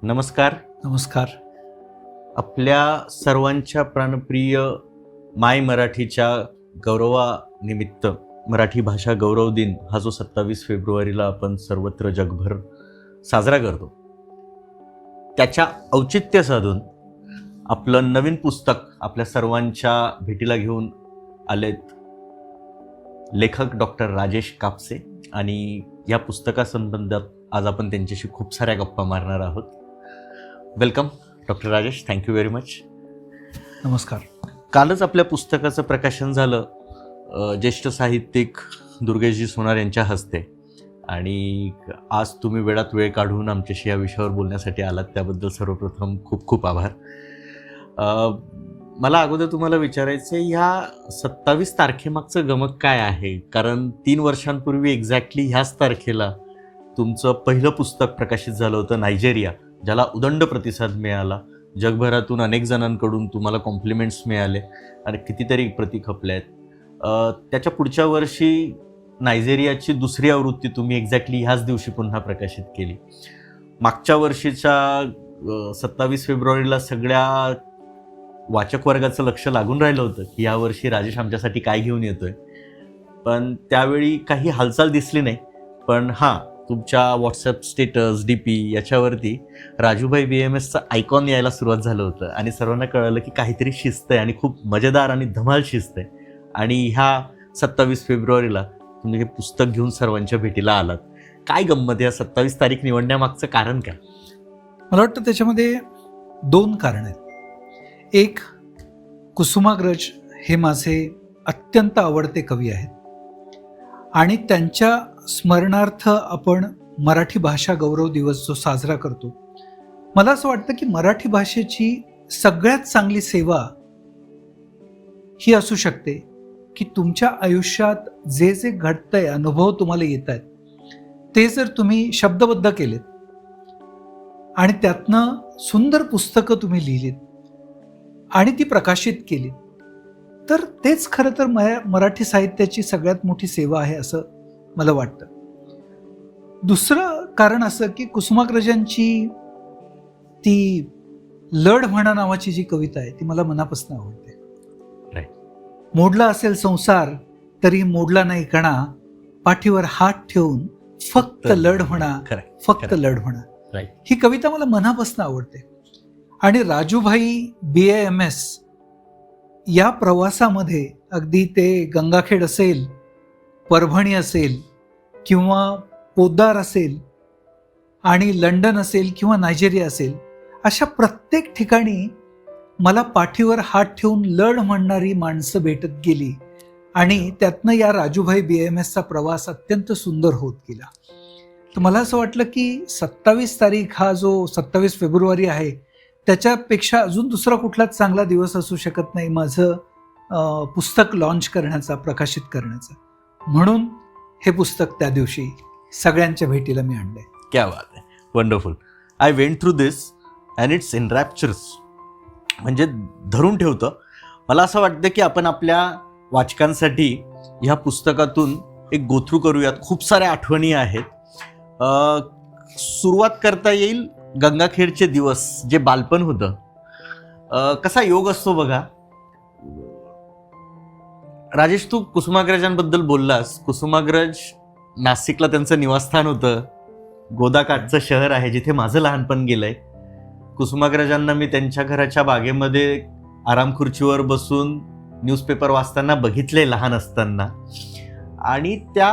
नमस्कार. नमस्कार. आपल्या सर्वांच्या प्राणप्रिय माय मराठीच्या गौरवानिमित्त मराठी भाषा गौरव दिन हा जो 27 फेब्रुवारीला आपण सर्वत्र जगभर साजरा करतो, त्याच्या औचित्य साधून आपलं नवीन पुस्तक आपल्या सर्वांच्या भेटीला घेऊन आलेत लेखक डॉक्टर राजेश कापसे. आणि या पुस्तकासंबंधात आज आपण त्यांच्याशी खूप साऱ्या गप्पा मारणार आहोत. Welcome doctor Rajesh, thank you very much. नमस्कार. कालच आपल्या पुस्तकाचं प्रकाशन झालं ज्येष्ठ साहित्यिक दुर्गेशजी सोनार यांच्या हस्ते, आणि आज तुम्ही वेळात वेळ काढून आमच्याशी या विषयावर बोलण्यासाठी आलात, त्याबद्दल सर्वप्रथम खूप खूप आभार. मला अगोदर तुम्हाला विचारायचं आहे, ह्या 27 तारखेमागचं गमक काय आहे? कारण 3 वर्षांपूर्वी एक्झॅक्टली ह्याच तारखेला तुमचं पहिलं पुस्तक प्रकाशित झालं होतं, नायजेरिया, ज्याला उदंड प्रतिसाद मिळाला. जगभरातून अनेक जणांकडून तुम्हाला कॉम्प्लिमेंट्स मिळाले आणि कितीतरी प्रती खपल्या आहेत. त्याच्या पुढच्या वर्षी नायजेरियाची दुसरी आवृत्ती तुम्ही एक्झॅक्टली ह्याच दिवशी पुन्हा प्रकाशित केली. मागच्या वर्षीच्या 27 फेब्रुवारीला सगळ्या वाचक वर्गाचं लक्ष लागून राहिलं होतं की यावर्षी राजेश आमच्यासाठी काय घेऊन येतोय, पण त्यावेळी काही हालचाल दिसली नाही. पण हां, तुमच्या व्हॉट्सअप स्टेटस, DP याच्यावरती राजूभाई BMSचं आयकॉन यायला सुरुवात झालं होतं आणि सर्वांना कळलं की काहीतरी शिस्त आहे आणि खूप मजेदार आणि धमाल शिस्त आहे. आणि ह्या 27 फेब्रुवारीला तुम्ही हे पुस्तक घेऊन सर्वांच्या भेटीला आलात. काय गंमत आहे, या 27 तारीख निवडण्यामागचं कारण काय? मला वाटतं त्याच्यामध्ये 2 कारणं आहेत. एक, कुसुमाग्रज हे माझे अत्यंत आवडते कवी आहेत आणि त्यांच्या स्मरणार्थ आपण मराठी भाषा गौरव दिवस जो साजरा करतो, मला असं वाटतं की मराठी भाषेची सगळ्यात चांगली सेवा ही असू शकते की तुमच्या आयुष्यात जे जे घडतंय, अनुभव तुम्हाला येत आहेत, ते जर तुम्ही शब्दबद्ध केलेत आणि त्यातनं सुंदर पुस्तकं तुम्ही लिहिलीत आणि ती प्रकाशित केली, तर तेच खरं तर मराठी साहित्याची सगळ्यात मोठी सेवा आहे असं मला वाटतं. दुसरं कारण असं की कुसुमाग्रजांची ती लढ म्हणा नावाची जी कविता आहे ती मला मनापासून आवडते. मोडला असेल संसार तरी मोडला नाही कणा, पाठीवर हात ठेवून फक्त लढ म्हणा, फक्त लढ म्हणा. ही कविता मला मनापासून आवडते. आणि राजूभाई BAMS या प्रवासामध्ये अगदी ते गंगाखेड असेल, परभणी असेल किंवा पोद्दार असेल आणि लंडन असेल किंवा नायजेरिया असेल, अशा प्रत्येक ठिकाणी मला पाठीवर हात ठेवून लढ म्हणणारी माणसं भेटत गेली आणि त्यातनं या राजूभाई BAMSचा प्रवास अत्यंत सुंदर होत गेला. तर मला असं वाटलं की 27 तारीख हा जो 27 फेब्रुवारी आहे, त्याच्यापेक्षा अजून दुसरा कुठलाच चांगला दिवस असू शकत नाही माझं पुस्तक लॉन्च करण्याचा, प्रकाशित करण्याचा. म्हणून हे पुस्तक त्या दिवशी सगळ्यांच्या भेटीला मी आणलंय. क्या बात आहे, wonderful. I went through this and it's enrapturous, म्हणजे धरून ठेवतं. मला असं वाटतं की आपण आपल्या वाचकांसाठी ह्या पुस्तकातून एक गोथ्रू करूयात. खूप साऱ्या आठवणी आहेत. सुरुवात करता येईल गंगाखेडचे दिवस, जे बालपण होतं. कसा योग असतो बघा. राजेश, तू कुसुमाग्रजांबद्दल बोललास. कुसुमाग्रज नाशिकला त्यांचं निवासस्थान होतं. गोदाकाठचं शहर आहे जिथे माझं लहानपण गेलंय. कुसुमाग्रजांना मी त्यांच्या घराच्या बागेमध्ये आराम खुर्चीवर बसून न्यूजपेपर वाचताना बघितले लहान असताना. आणि त्या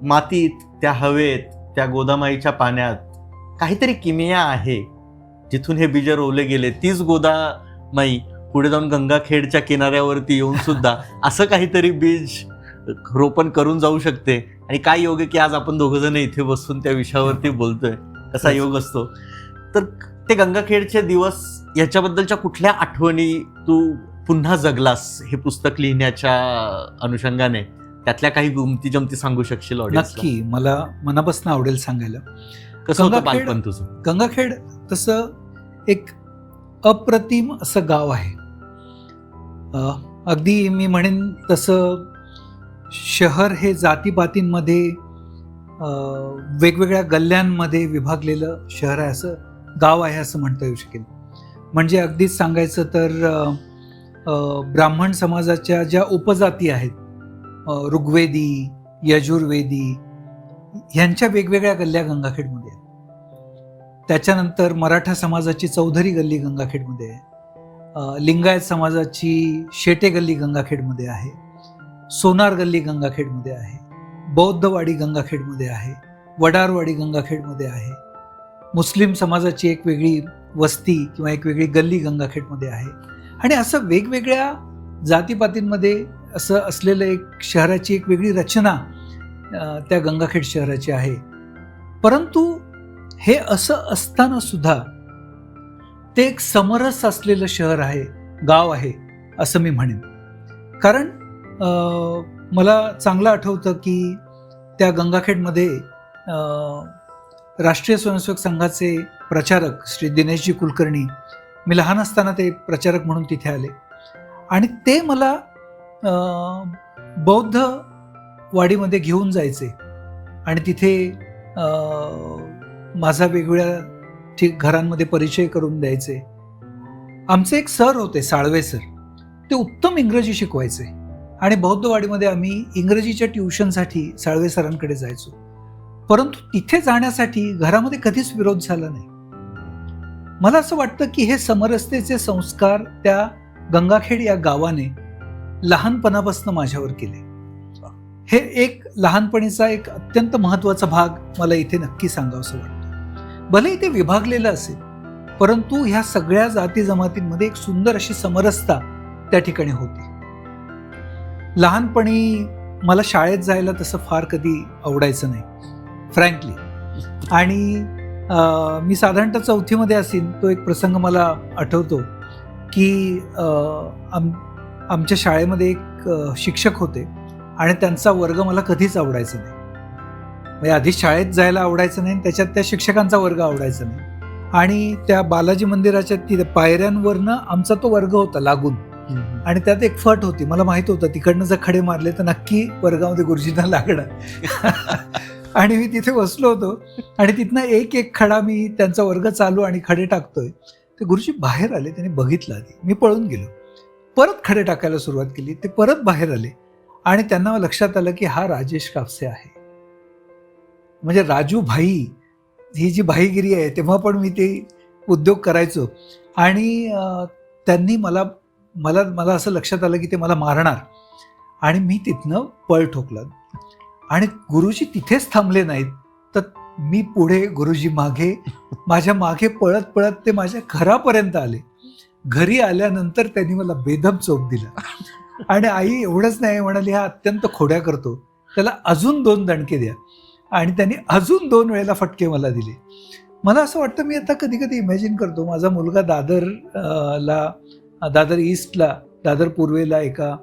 मातीत, त्या हवेत, त्या गोदामाईच्या पाण्यात काहीतरी किमिया आहे. जिथून हे बीज रोवले गेले, तीच गोदामाई पुढे जाऊन गंगाखेडच्या किनाऱ्यावरती येऊन सुद्धा असं काहीतरी बीज रोपण करून जाऊ शकते. आणि काय योग आहे की आज आपण दोघं जण इथे बसून त्या विषयावरती बोलतोय. कसा योग असतो. तर ते गंगाखेडचे दिवस याच्याबद्दलच्या कुठल्या आठवणी तू पुन्हा जगलास हे पुस्तक लिहिण्याच्या अनुषंगाने? त्यातल्या काही गमती जमती सांगू शकशील ऑडियन्सला? नक्की, मला मनापासून आवडेल सांगायला. कसं होतं बालपण तुझं? गंगाखेड तसं एक अप्रतिम असं गाव आहे. अगदी मी म्हणेन तसं शहर हे जातीपातींमध्ये वेगवेगळ्या गल्ल्यांमध्ये विभागलेलं शहर आहे असं गाव आहे असं म्हणता येऊ शकेल. म्हणजे अगदीच सांगायचं तर ब्राह्मण समाजाच्या ज्या उपजाती आहेत, ऋग्वेदी, यजुर्वेदी, ह्यांच्या वेगवेगळ्या गल्ल्या गंगाखेडमध्ये आहेत. त्याच्यानंतर मराठा समाजाची चौधरी गल्ली गंगाखेडमध्ये आहे, लिंगायत समाजाची शेटे गल्ली गंगाखेडमध्ये आहे, सोनार गल्ली गंगाखेडमध्ये आहे, बौद्धवाडी गंगाखेडमध्ये आहे, वडारवाडी गंगाखेडमध्ये आहे, मुस्लिम समाजाची एक वेगळी वस्ती किंवा एक वेगळी गल्ली गंगाखेडमध्ये आहे. आणि असं वेगवेगळ्या जातीपातींमध्ये असं असलेलं एक शहराची एक वेगळी रचना त्या गंगाखेड शहराची आहे. परंतु हे असं असताना सुद्धा ते एक समरस असलेलं शहर आहे, गाव आहे असं मी म्हणेन. कारण मला चांगलं आठवतं की त्या गंगाखेडमध्ये राष्ट्रीय स्वयंसेवक संघाचे प्रचारक श्री दिनेशजी कुलकर्णी, मी लहान असताना ते प्रचारक म्हणून तिथे आले आणि ते मला बौद्ध वाडीमध्ये घेऊन जायचे आणि तिथे माझा वेगवेगळ्या घरांमध्ये परिचय करून द्यायचे. आमचे एक सर होते, साळवे सर, ते उत्तम इंग्रजी शिकवायचे आणि बौद्धवाडीमध्ये आम्ही इंग्रजीच्या ट्युशनसाठी साळवे सरांकडे जायचो. परंतु तिथे जाण्यासाठी घरामध्ये कधीच विरोध झाला नाही. मला असं वाटतं की हे समरसतेचे संस्कार त्या गंगाखेड या गावाने लहानपणापासून माझ्यावर केले. हे एक लहानपणीचा एक अत्यंत महत्त्वाचा भाग मला इथे नक्की सांगावंसं वाटतं. भले ते विभागलेलं असेल, परंतु ह्या सगळ्या जाती जमातींमध्ये एक सुंदर अशी समरसता त्या ठिकाणी होती. लहानपणी मला शाळेत जायला तसं फार कधी आवडायचं नाही, फ्रँकली. आणि मी साधारणतः 4थीमध्ये असेन, तो एक प्रसंग मला आठवतो की आमच्या शाळेमध्ये एक शिक्षक होते आणि त्यांचा वर्ग मला कधीच आवडायचा नाही. म्हणजे आधी शाळेत जायला आवडायचं नाही, त्याच्यात त्या शिक्षकांचा वर्ग आवडायचा नाही. आणि त्या बालाजी मंदिराच्या तिथे पायऱ्यांवरनं आमचा तो वर्ग होता लागून, आणि त्यात एक फट होती. मला माहित होतं तिकडनं जर खडे मारले तर नक्की वर्गामध्ये गुरुजींना लागणार. आणि मी तिथे बसलो होतो आणि तिथनं एक एक खडा मी त्यांचा वर्ग चालू आणि खडे टाकतोय. ते गुरुजी बाहेर आले, त्यांनी बघितलं आधी, मी पळून गेलो, परत खडे टाकायला सुरुवात केली. ते परत बाहेर आले आणि त्यांना लक्षात आलं की हा राजेश कापसे आहे. म्हणजे राजू भाई ही जी भाईगिरी आहे, तेव्हा पण मी ते उद्योग करायचो. आणि त्यांनी मला मला मला असं लक्षात आलं की ते मला मारणार आणि मी तिथनं पळ ठोकला. आणि गुरुजी तिथेच थांबले नाहीत, तर मी पुढे, गुरुजी मागे, माझ्या मागे पळत पळत ते माझ्या घरापर्यंत आले. घरी आल्यानंतर त्यांनी मला बेदम चोप दिला आणि आई एवढंच नाही म्हणाली, हा अत्यंत खोड्या करतो, त्याला अजून 2 दणके द्या. आणि त्यांनी अजून 2 वेळेला फटके मला दिले. मला असं वाटतं, मी आता कधी कधी इमॅजिन करतो, माझा मुलगा दादर ईस्टला, दादर पूर्वेला एका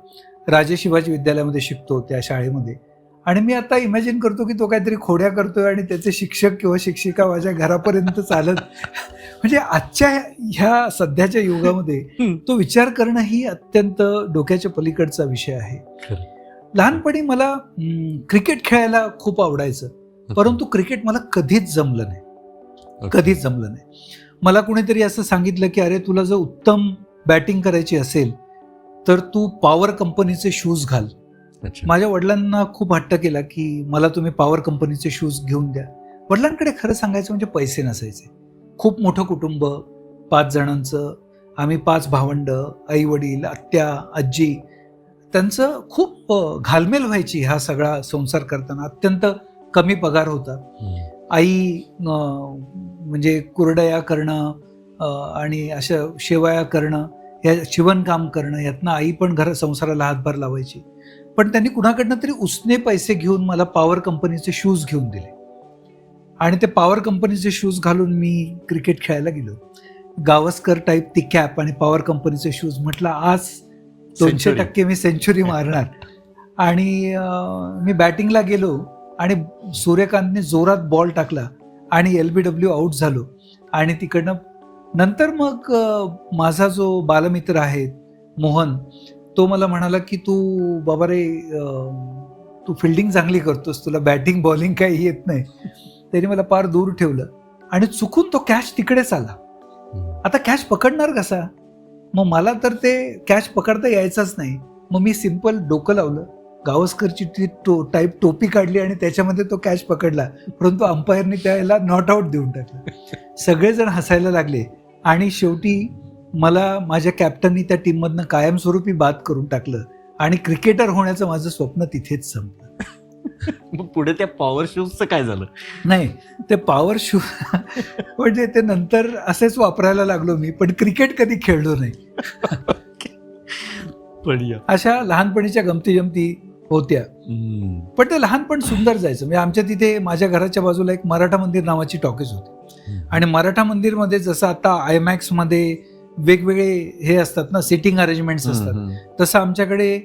राजे शिवाजी विद्यालयामध्ये शिकतो, त्या शाळेमध्ये. आणि मी आता इमॅजिन करतो की तो काहीतरी खोड्या करतोय आणि त्याचे शिक्षक किंवा शिक्षिका माझ्या घरापर्यंत चालत. म्हणजे आजच्या ह्या सध्याच्या युगामध्ये तो विचार करणं ही अत्यंत डोक्याच्या पलीकडचा विषय आहे. लहानपणी मला क्रिकेट खेळायला खूप आवडायचं, परंतु क्रिकेट मला कधीच जमलं नाही. मला कुणीतरी असं सांगितलं की अरे, तुला जर उत्तम बॅटिंग करायची असेल तर तू पॉवर कंपनीचे शूज घाल. माझ्या वडिलांना खूप हट्ट केला की मला तुम्ही पॉवर कंपनीचे शूज घेऊन द्या. वडिलांकडे खरं सांगायचं म्हणजे पैसे नसायचे. खूप मोठं कुटुंब, 5 जणांचं. आम्ही 5 भावंड, आई वडील, आत्या, आजी. त्यांचं खूप घालमेल व्हायची हा सगळा संसार करताना. अत्यंत कमी पगार होता. आई म्हणजे कुरडया करणं आणि अशा शेवया करणं, या शिवणकाम करणं, यातनं आई पण संसाराला हातभार लावायची. पण त्यांनी कुणाकडनं तरी उसने पैसे घेऊन मला पॉवर कंपनीचे शूज घेऊन दिले आणि ते पॉवर कंपनीचे शूज घालून मी क्रिकेट खेळायला गेलो. गावस्कर टाईप ती कॅप आणि पॉवर कंपनीचे शूज. म्हटलं आज 200% मी सेंचुरी मारणार. आणि मी बॅटिंगला गेलो आणि सूर्यकांतने जोरात बॉल टाकला आणि LBW आऊट झालो. आणि तिकडनं नंतर मग माझा जो बालमित्र आहे मोहन, तो मला म्हणाला की तू बाबा रे, तू फिल्डिंग चांगली करतोस, तुला बॅटिंग बॉलिंग काही येत नाही. त्याने मला फार दूर ठेवलं आणि चुकून तो कॅश तिकडेच आला. आता कॅश पकडणार कसा? मग मला तर ते कॅश पकडता यायचंच नाही. मग मी सिंपल डोकं लावलं, गावस्करची ती टाईप टोपी काढली आणि त्याच्यामध्ये तो कॅश पकडला. परंतु अंपायरने त्याला नॉट आऊट देऊन टाकलं. सगळेजण हसायला लागले आणि शेवटी मला माझ्या कॅप्टननी त्या टीममधनं कायमस्वरूपी बाद करून टाकलं आणि क्रिकेटर होण्याचं माझं स्वप्न तिथेच संपलं. मग पुढे त्या पॉवर शूजचं काय झालं? नाही, ते पॉवर शू म्हणजे ते नंतर असेच वापरायला लागलो मी, पण क्रिकेट कधी खेळलो नाही. बढिया. अशा लहानपणीच्या गमती जमती होत्या. पण ते लहानपण सुंदर जायचं. म्हणजे आमच्या तिथे माझ्या घराच्या बाजूला एक मराठा मंदिर नावाची टॉकीज होती आणि मराठा मंदिरमध्ये जसं आता आयमॅक्स मध्ये वेगवेगळे हे असतात ना, सिटिंग अरेंजमेंट्स असतात, तसं आमच्याकडे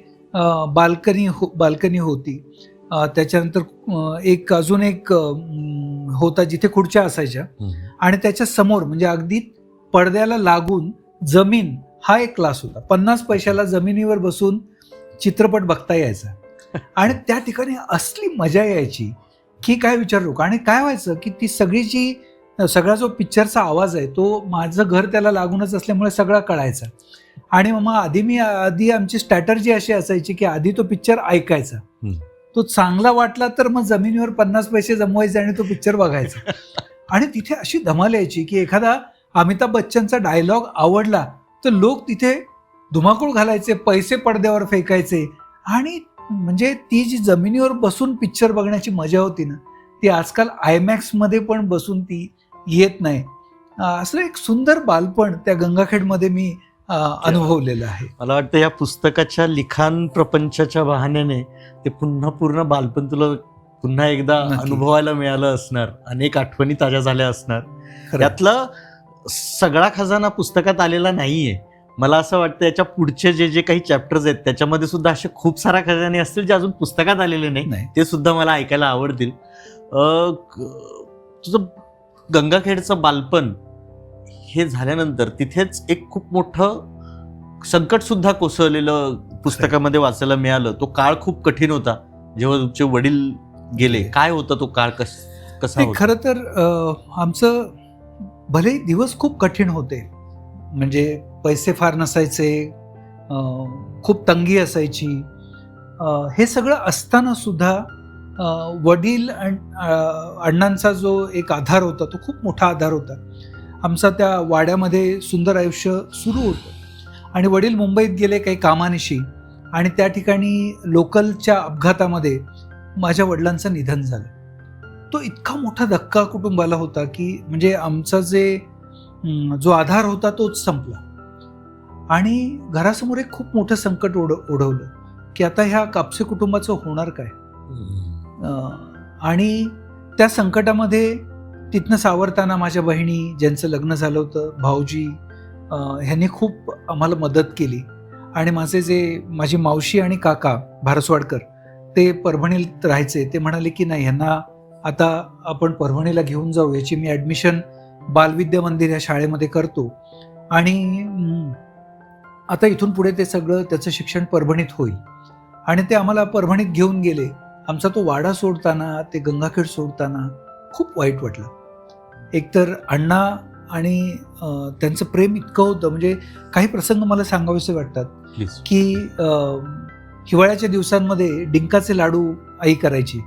बाल्कनी होती. त्याच्यानंतर अजून एक होता जिथे खुर्च्या असायच्या आणि त्याच्या समोर म्हणजे अगदी पडद्याला लागून जमीन हा एक क्लास होता. 50 पैशाला जमिनीवर बसून चित्रपट बघता यायचा आणि त्या ठिकाणी असली मजा यायची की काय विचारू. आणि काय व्हायचं की ती सगळा जो पिक्चरचा आवाज आहे तो माझं घर त्याला लागूनच असल्यामुळे सगळा कळायचा. आणि मग आधी आमची स्ट्रॅटर्जी अशी असायची की आधी तो पिक्चर ऐकायचा, तो चांगला वाटला तर मग जमिनीवर 50 पैसे जमवायचे आणि तो पिक्चर बघायचा. आणि तिथे अशी धमाल यायची की एखादा अमिताभ बच्चनचा डायलॉग आवडला तर लोक तिथे धुमाकूळ घालायचे, पैसे पडद्यावर फेकायचे. आणि म्हणजे ती जी जमिनीवर बसून पिक्चर बघण्याची मजा होती ना, ती आजकाल आयमॅक्स मध्ये पण बसून ती येत नाही. असं एक सुंदर बालपण त्या गंगाखेडमध्ये मी अनुभवलेलं आहे. मला वाटतं या पुस्तकाच्या लिखाण प्रपंचाच्या बहाण्याने ते पूर्ण बालपण तुला पुन्हा एकदा अनुभवायला मिळालं असणार, अनेक आठवणी ताज्या झाल्या असणार. त्यातला सगळा खजाना पुस्तकात आलेला नाहीये. मला असं वाटतं याच्या पुढचे जे काही चॅप्टर्स आहेत त्याच्यामध्ये सुद्धा असे खूप सारा खजाने असतील जे अजून पुस्तकात आलेले नाही, ते सुद्धा मला ऐकायला आवडतील. तुझं गंगाखेडचं बालपण हे झाल्यानंतर तिथेच एक खूप मोठं संकट सुद्धा कोसळलेलं पुस्तकामध्ये वाचायला मिळालं. तो काळ खूप कठीण होता जेव्हा तुमचे वडील गेले. काय होता तो काळ, कसा होता? खरं तर आमचं भले दिवस खूप कठीण होते, म्हणजे पैसे फार नसायचे, खूप तंगी असायची. हे सगळं असताना सुद्धा वडील अण्णांचा जो एक आधार होता तो खूप मोठा आधार होता. आमचा त्या वाड्यामध्ये सुंदर आयुष्य सुरू होतं आणि वडील मुंबईत गेले काही कामानिशी आणि त्या ठिकाणी लोकलच्या अपघातामध्ये माझ्या वडिलांचं निधन झालं. तो इतका मोठा धक्का कुटुंबाला होता की म्हणजे आमचा जो आधार होता तोच संपला आणि घरासमोर एक खूप मोठं संकट ओढवलं की आता ह्या कापसे कुटुंबाचं होणार काय. आणि त्या संकटामध्ये तिथनं सावरताना माझ्या बहिणी, ज्यांचं लग्न झालं होतं, भाऊजी, ह्यांनी खूप आम्हाला मदत केली. आणि माझी मावशी आणि काका भारसवाडकर ते परभणीत राहायचे. ते म्हणाले की नाही, ह्यांना आता आपण परभणीला घेऊन जाऊ, याची मी ॲडमिशन बालविद्या मंदिर या शाळेमध्ये करतो आणि आता इथून पुढे ते सगळं त्याचं शिक्षण परभणीत होईल. आणि ते आम्हाला परभणीत घेऊन गेले. आमचा तो वाडा सोडताना, ते गंगाखेड सोडताना खूप वाईट वाटलं. एकतर अण्णा आणि त्यांचं प्रेम इतकं होतं, म्हणजे काही प्रसंग मला सांगावेसे वाटतात की हिवाळ्याच्या दिवसांमध्ये डिंकाचे लाडू आई करायची.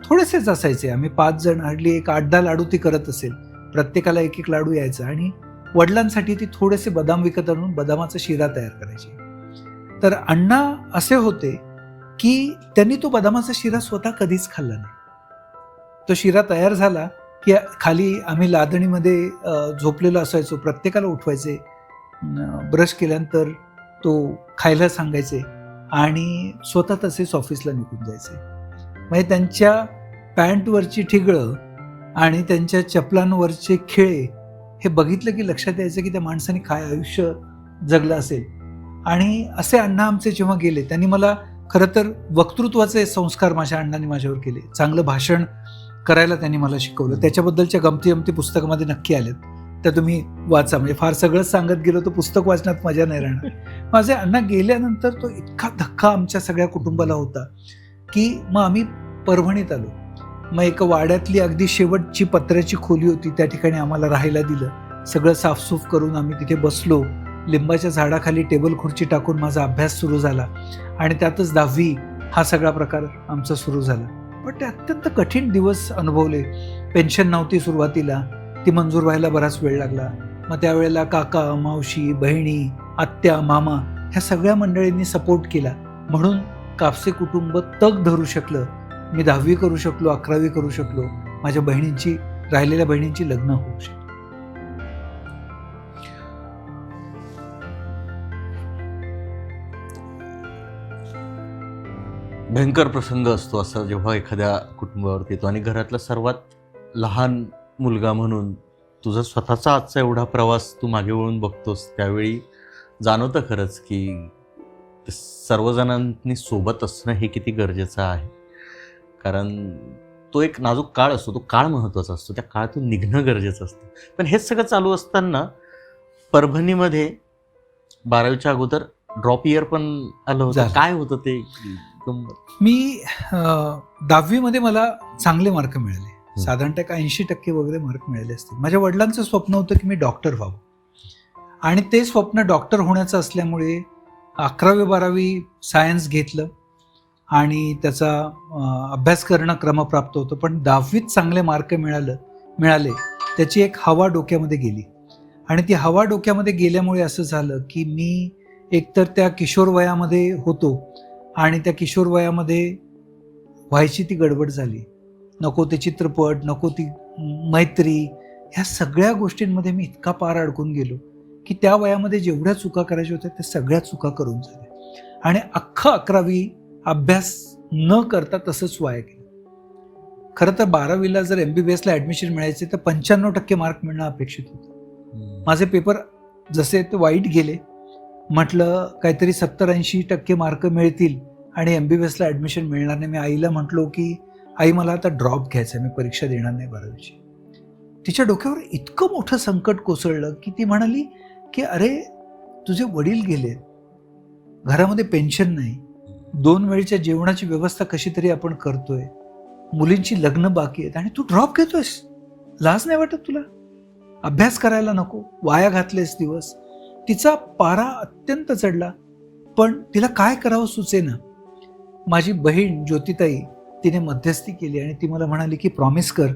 थोडेसेच असायचे, आम्ही 5 जण, हार्डली एक 8-10 लाडू ती करत असेल, प्रत्येकाला एक लाडू यायचा. आणि वडिलांसाठी ती थोडेसे बदाम विकत आणून बदामाचा शिरा तयार करायची. तर अण्णा असे होते की त्यांनी तो बदामाचा शिरा स्वतः कधीच खाल्ला नाही. तो शिरा तयार झाला की खाली आम्ही लादणीमध्ये झोपलेलो असायचो, प्रत्येकाला उठवायचे, ब्रश केल्यानंतर तो खायला सांगायचे आणि स्वतः तसेच ऑफिसला निघून जायचे. म्हणजे त्यांच्या पॅन्टवरची ठिगळं आणि त्यांच्या चपलांवरचे खिळे हे बघितलं की लक्षात यायचं की त्या माणसाने काय आयुष्य जगलं असेल. आणि असे अण्णा आमचे जेव्हा गेले, त्यांनी मला खरं तर वक्तृत्वाचे संस्कार माझ्या अण्णांनी माझ्यावर केले. चांगलं भाषण करायला त्यांनी मला शिकवलं. त्याच्याबद्दलच्या गमती पुस्तकामध्ये नक्की आलेत, त्या तुम्ही वाचा. म्हणजे फार सगळंच सांगत गेलो तर पुस्तक वाचण्यात मजा नाही राहणार. माझे अण्णा गेल्यानंतर तो इतका धक्का आमच्या सगळ्या कुटुंबाला होता की मग आम्ही परभणीत आलो. मग एक वाड्यातली अगदी शेवटची पत्र्याची खोली होती, त्या ठिकाणी आम्हाला राहायला दिलं. सगळं साफसूफ करून आम्ही तिथे बसलो. लिंबाच्या झाडाखाली टेबल खुर्ची टाकून माझा अभ्यास सुरू झाला आणि त्यातच 10वी हा सगळा प्रकार आमचा सुरू झाला. पण ते अत्यंत कठीण दिवस अनुभवले. पेन्शन नव्हती सुरुवातीला, ती मंजूर व्हायला बराच वेळ लागला. मग त्यावेळेला काका, मावशी, बहिणी, आत्या, मामा ह्या सगळ्या मंडळींनी सपोर्ट केला. म्हणून कापसे कुटुंब तग धरू शकलं. मी 10वी करू शकलो, 11वी करू शकलो. माझ्या बहिणींची, राहिलेल्या बहिणींची लग्न होऊ शकली. भयंकर प्रसंग असतो असा जेव्हा एखाद्या कुटुंबावरती येतो, आणि घरातला सर्वात लहान मुलगा म्हणून तुझा स्वतःचा आजचा एवढा प्रवास तू मागे वळून बघतोस, त्यावेळी जाणवतं खरंच की सर्वजणांनी सोबत असणं हे किती गरजेचं आहे. कारण तो एक नाजूक काळ असतो, तो काळ महत्त्वाचा असतो, त्या काळातून निघणं गरजेचं असतं. पण हेच सगळं चालू असताना परभणीमध्ये 12वीच्या अगोदर ड्रॉप इयर पण आलं होतं. झालं. काय होतं ते? मी 10वी मला चांगले मार्क मिळाले. साधारणतः 80% वगैरे मार्क मिळाले असतील. माझ्या वडिलांचं स्वप्न होतं की मी डॉक्टर व्हावं, आणि ते स्वप्न डॉक्टर होण्याचं असल्यामुळे 11वी 12वी सायन्स घेतलं आणि त्याचा अभ्यास करणं क्रमप्राप्त होतं. पण 10वीत चांगले मार्क मिळाले त्याची एक हवा डोक्यामध्ये गेली, आणि ती हवा डोक्यामध्ये गेल्यामुळे असं झालं की मी एकतर त्या किशोर वयामध्ये होतो, आणि त्या किशोर वयामध्ये व्हायची ती गडबड झाली. नको ते चित्रपट, नको ती मैत्री, ह्या सगळ्या गोष्टींमध्ये मी इतका पार अडकून गेलो की त्या वयामध्ये जेवढ्या चुका करायच्या होत्या त्या सगळ्या चुका करून झाल्या, आणि अख्खं 11वी अभ्यास न करता तसंच वाया गेलं. खरं तर 12वीला जर MBBSला ॲडमिशन मिळायचे तर 95% मार्क मिळणं अपेक्षित होतं. माझे पेपर जसे ते वाईट गेले. म्हटलं काहीतरी 70-80% मार्क मिळतील आणि MBBSला ॲडमिशन मिळणार नाही. मी आईला म्हटलो की आई मला आता ड्रॉप घ्यायचा आहे, मी परीक्षा देणार नाही 12वीची. तिच्या डोक्यावर इतकं मोठं संकट कोसळलं की ती म्हणाली की अरे तुझे वडील गेलेत, घरामध्ये पेन्शन नाही, 2 वेळच्या जेवणाची व्यवस्था कशी तरी आपण करतोय, मुलींची लग्न बाकी आहेत, आणि तू ड्रॉप घेतोयस, लाज नाही वाटत तुला? अभ्यास करायला नको, वाया घातलेस दिवस. तिचा पारा अत्यंत चढला, पण तिला काय करावं सुचेना. माझी बहीण ज्योतिताई, तिने मध्यस्थी केली आणि ती मला म्हणाली की प्रॉमिस कर,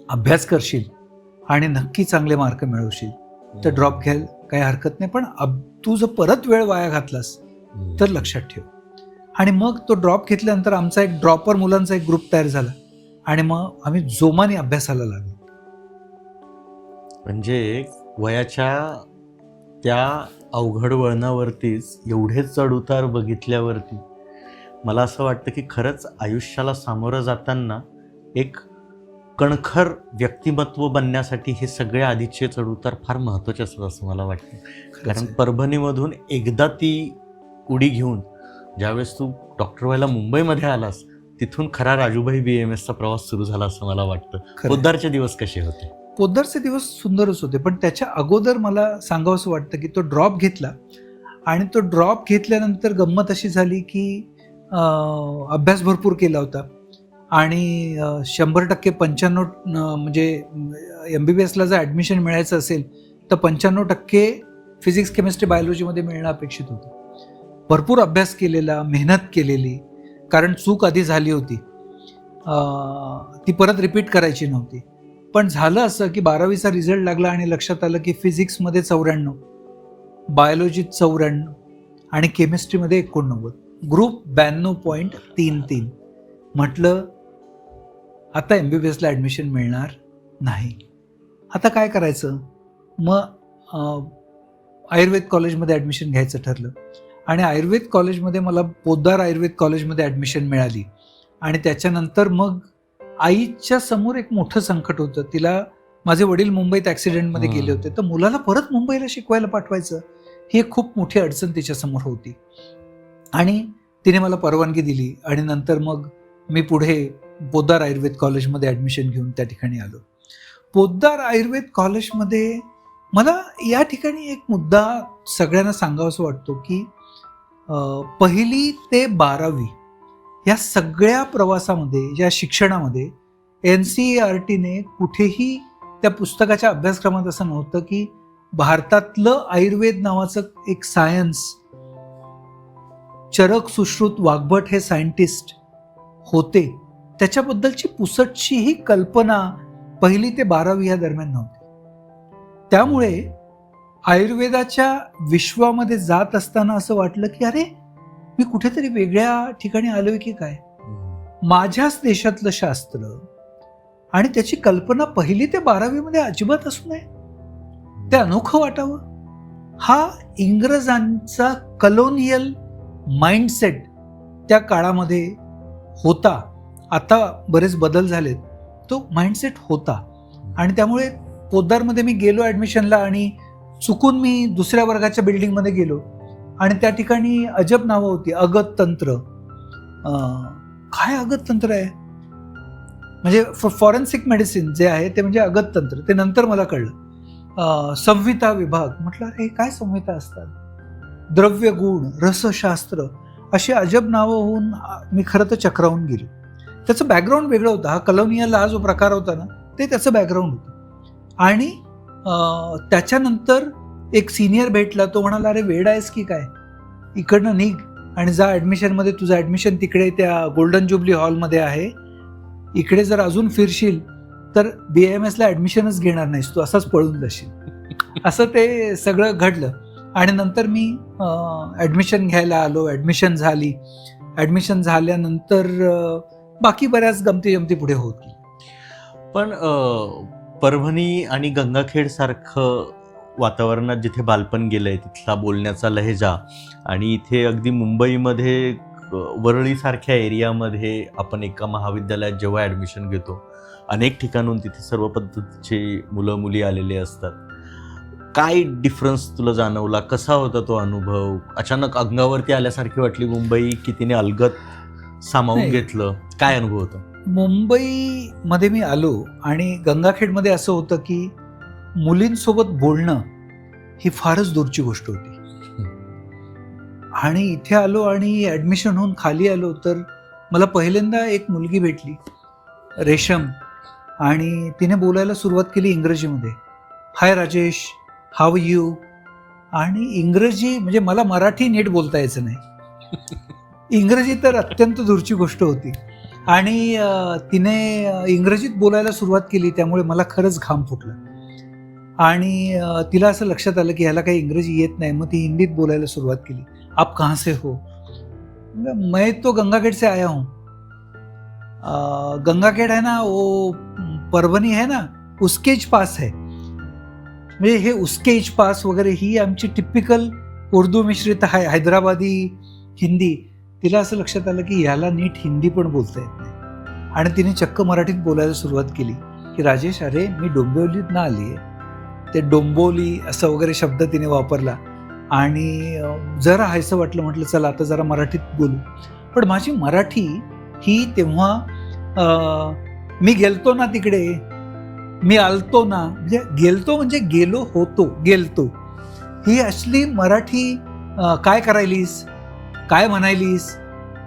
अभ्यास करशील आणि नक्की चांगले मार्क मिळवशील तर ड्रॉप घ्यायला काही हरकत नाही, पण तू जर परत वेळ वाया घातलास तर लक्षात ठेव. आणि मग तो ड्रॉप घेतल्यानंतर आमचा एक ड्रॉपर मुलांचा एक ग्रुप तयार झाला, आणि मग आम्ही जोमाने अभ्यासाला लागलो. म्हणजे वयाच्या त्या अवघड वळणावरतीच एवढे चढ उतार बघितल्यावरती मला असं वाटतं की खरंच आयुष्याला सामोरं जाताना एक कणखर व्यक्तिमत्व बनण्यासाठी हे सगळे आधीचे चढउतार फार महत्त्वाचे असतात असं मला वाटतं. कारण परभणीमधून एकदा ती उडी घेऊन ज्यावेळेस तू डॉक्टर व्हायला मुंबईमध्ये आलास, तिथून खरा राजूभाई BAMSचा प्रवास सुरू झाला असं मला वाटतं. पोद्दारचे दिवस कसे होते? पोद्दारचे दिवस सुंदरच होते, पण त्याच्या अगोदर मला सांगावंसं वाटतं की तो ड्रॉप घेतला, आणि तो ड्रॉप घेतल्यानंतर गंमत अशी झाली की अभ्यास भरपूर केला होता, आणि 100% 95 म्हणजे MBBSला जर ॲडमिशन मिळायचं असेल तर 95% फिजिक्स, केमिस्ट्री, बायोलॉजीमध्ये मिळणं अपेक्षित होतं. भरपूर अभ्यास केलेला, मेहनत केलेली, कारण चूक आधी झाली होती, ती परत रिपीट करायची नव्हती. पण झालं असं की 12वीचा रिझल्ट लागला आणि लक्षात आलं की फिजिक्समध्ये 94, बायोलॉजीत 94 आणि केमिस्ट्रीमध्ये 89, ग्रुप 92.33. म्हटलं आता MBBSला ॲडमिशन मिळणार नाही, आता काय करायचं? मग आयुर्वेद कॉलेजमध्ये ॲडमिशन घ्यायचं ठरलं, आणि आयुर्वेद कॉलेजमध्ये मला पोद्दार आयुर्वेद कॉलेजमध्ये ॲडमिशन मिळाली. आणि त्याच्यानंतर मग आईच्या समोर एक मोठं संकट होतं. तिला, माझे वडील मुंबईत ॲक्सिडेंटमध्ये गेले होते, तर मुलाला परत मुंबईला शिकवायला पाठवायचं, ही एक खूप मोठी अडचण तिच्यासमोर होती. आणि तिने मला परवानगी दिली, आणि नंतर मग मी पुढे पोद्दार आयुर्वेद कॉलेजमध्ये ॲडमिशन घेऊन त्या ठिकाणी आलो. पोद्दार आयुर्वेद कॉलेजमध्ये मला या ठिकाणी एक मुद्दा सगळ्यांना सांगावासा वाटतो की 1ली ते 12वी या सगळ्या प्रवासामध्ये, या शिक्षणामध्ये NCERTने कुठेही त्या पुस्तकाच्या अभ्यासक्रमात असं नव्हतं की भारतातलं आयुर्वेद नावाचं एक सायन्स, चरक सुश्रुत वाघभट हे सायंटिस्ट होते, त्याच्याबद्दलची पुसटशीही कल्पना 1ली ते 12वी या दरम्यान नव्हती. त्यामुळे आयुर्वेदाच्या विश्वामध्ये जात असताना असं वाटलं की अरे, मी कुठेतरी वेगळ्या ठिकाणी आलोय की काय. माझ्याच देशातलं शास्त्र आणि त्याची कल्पना 1ली ते 12वी मध्ये अजिबात असू नये, ते अनोखं वाटावं. हा इंग्रजांचा कलोनियल माइंडसेट त्या काळामध्ये होता. आता बरेच बदल झालेत, तो माइंडसेट होता. आणि त्यामुळे पोद्दारमध्ये मी गेलो ॲडमिशनला आणि चुकून मी दुसऱ्या वर्गाच्या बिल्डिंगमध्ये गेलो आणि त्या ठिकाणी अजब नावं होती. अगत तंत्र. काय अगत तंत्र आहे? म्हणजे फॉरेन्सिक मेडिसिन जे आहे ते म्हणजे अगत तंत्र, ते नंतर मला कळलं. संहिता विभाग. म्हटलं अरे काय संहिता असतात? द्रव्य गुण, रसशास्त्र, अशी अजब नावं होऊन मी खरं तर चक्रावून गेलो. त्याचं बॅकग्राऊंड वेगळं होतं. हा कलोनियल हा जो प्रकार होता ना, ते त्याचं बॅकग्राऊंड होतं. आणि त्याच्यानंतर एक सिनियर भेटला, तो म्हणाला अरे वेड आहेस की काय, इकडनं निघ आणि जा ॲडमिशनमध्ये. तुझं ॲडमिशन तिकडे त्या गोल्डन जुबली हॉलमध्ये आहे, इकडे जर अजून फिरशील तर BAMSला ॲडमिशनच घेणार नाहीस, तू असाच पळून जाशील. असं ते सगळं घडलं. आणि नंतर मी ॲडमिशन घ्यायला आलो. ॲडमिशन झाली. ॲडमिशन झाल्यानंतर बाकी बऱ्याच गमती पुढे होत गेली. पण परभणी आणि गंगाखेड सारखं वातावरणात जिथे बालपण गेलंय, तिथला बोलण्याचा लहेजा, आणि इथे अगदी मुंबईमध्ये वरळीसारख्या एरियामध्ये आपण एका महाविद्यालयात जेव्हा ॲडमिशन घेतो, अनेक ठिकाणून तिथे सर्व पद्धतीचे मुलं मुली आलेले असतात. काय डिफरन्स तुला जाणवला? कसा होता तो अनुभव? अचानक अंगावरती आल्यासारखी वाटली मुंबई की तिने अलगद सामावून घेतलं? काय अनुभव होता? मुंबईमध्ये मी आलो आणि गंगाखेडमध्ये असं होतं की मुलींसोबत बोलणं ही फारच दूरची गोष्ट होती. आणि इथे आलो आणि ॲडमिशन होऊन खाली आलो तर मला पहिल्यांदा एक मुलगी भेटली, रेशम, आणि तिने बोलायला सुरुवात केली इंग्रजीमध्ये. हाय राजेश, हाव यू. आणि इंग्रजी म्हणजे मला मराठी नीट बोलता यायचं नाही, इंग्रजी तर अत्यंत दूरची गोष्ट होती. आणि तिने इंग्रजीत बोलायला सुरुवात केली, त्यामुळे मला खरंच घाम फुटला. आणि तिला असं लक्षात आलं की ह्याला काही इंग्रजी येत नाही. मग ती हिंदीत बोलायला सुरुवात केली. आप कहाँ से हो? मैं तो गंगाखेड से आया हूँ. गंगाखेड है ना, वो परभणी है ना, उसकेच पास है. म्हणजे हे उसकेच पास वगैरे ही आमची टिपिकल उर्दू मिश्रित हैदराबादी हिंदी. तिला असं लक्षात आलं की ह्याला नीट हिंदी पण बोलता येत नाही. आणि तिने चक्क मराठीत बोलायला सुरुवात केली की राजेश, अरे मी डोंबिवलीत ना आली आहे. ते डोंबोली असं वगैरे शब्द तिने वापरला. आणि जरा हायसं वाटलं. म्हटलं चला आता जरा मराठीत बोलू. पण माझी मराठी ही तेव्हा मी गेलतो ना तिकडे, मी आलतो ना, म्हणजे गेलतो म्हणजे गेलो होतो, गेलतो, ही असली मराठी. काय करायलीस, काय म्हणायलीस,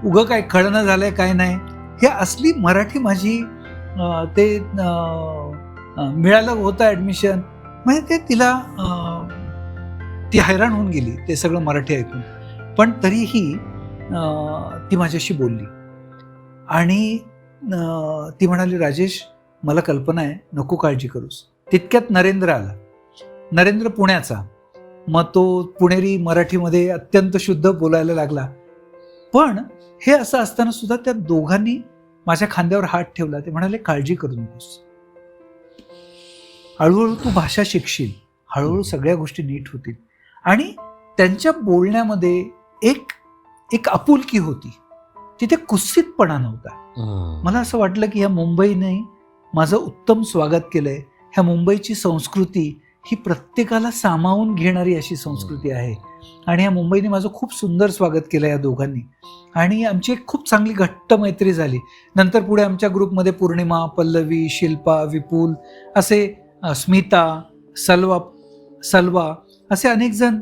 उगं काय कळणं झालंय काय नाही, हे असली मराठी माझी. ते मिळालं होतं ॲडमिशन, म्हणजे ते तिला ती हैराण होऊन गेली ते सगळं मराठी ऐकून. पण तरीही ती माझ्याशी बोलली आणि ती म्हणाली राजेश, मला कल्पना आहे, नको काळजी करूस. तितक्यात नरेंद्र आला. नरेंद्र पुण्याचा. मग तो पुणेरी मराठीमध्ये अत्यंत शुद्ध बोलायला लागला. पण हे असं असताना सुद्धा त्या दोघांनी माझ्या खांद्यावर हात ठेवला. ते म्हणाले काळजी करू नकोस, हळूहळू तू भाषा शिकशील, हळूहळू सगळ्या गोष्टी नीट होतील. आणि त्यांच्या बोलण्यामध्ये एक आपुलकी होती, तिथे कुत्सितपणा नव्हता. मला असं वाटलं की ह्या मुंबईने माझं उत्तम स्वागत केलंय. ह्या मुंबईची संस्कृती ही प्रत्येकाला सामावून घेणारी अशी संस्कृती आहे. आणि ह्या मुंबईने माझं खूप सुंदर स्वागत केलं या दोघांनी. आणि आमची एक खूप चांगली घट्ट मैत्री झाली. नंतर पुढे आमच्या ग्रुपमध्ये पूर्णिमा, पल्लवी, शिल्पा, विपुल, असे स्मिता, सलवा असे अनेक जण,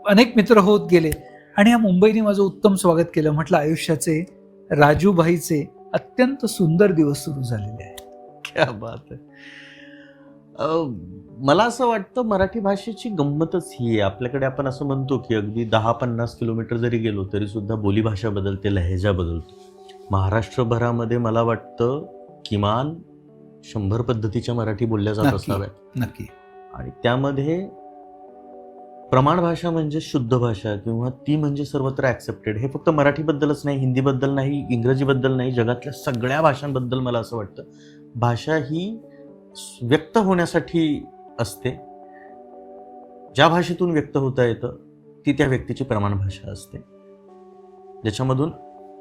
अनेक मित्र होत गेले. आणि या मुंबईने माझं उत्तम स्वागत केलं. म्हटलं आयुष्याचे राजूभाईचे अत्यंत सुंदर दिवस सुरू झालेले आहेत. क्या बात आहे. मला असं वाटतं मराठी भाषेची गंमतच ही आहे. आपल्याकडे आपण असं म्हणतो की अगदी 10-50 किलोमीटर जरी गेलो तरी सुद्धा बोलीभाषा बदलते, लहेजा बदलतो. महाराष्ट्रभरामध्ये मला वाटतं किमान 100 पद्धतीच्या मराठी बोलल्या जात नक्की. असाव्यात. नक्की. आणि त्यामध्ये प्रमाण भाषा म्हणजे शुद्ध भाषा किंवा ती म्हणजे सर्वत्र ॲक्सेप्टेड. हे फक्त मराठीबद्दलच नाही, हिंदीबद्दल नाही, इंग्रजीबद्दल नाही, जगातल्या सगळ्या भाषांबद्दल मला असं वाटतं. भाषा ही व्यक्त होण्यासाठी असते. ज्या भाषेतून व्यक्त होता येतं ती त्या व्यक्तीची प्रमाण भाषा असते, ज्याच्यामधून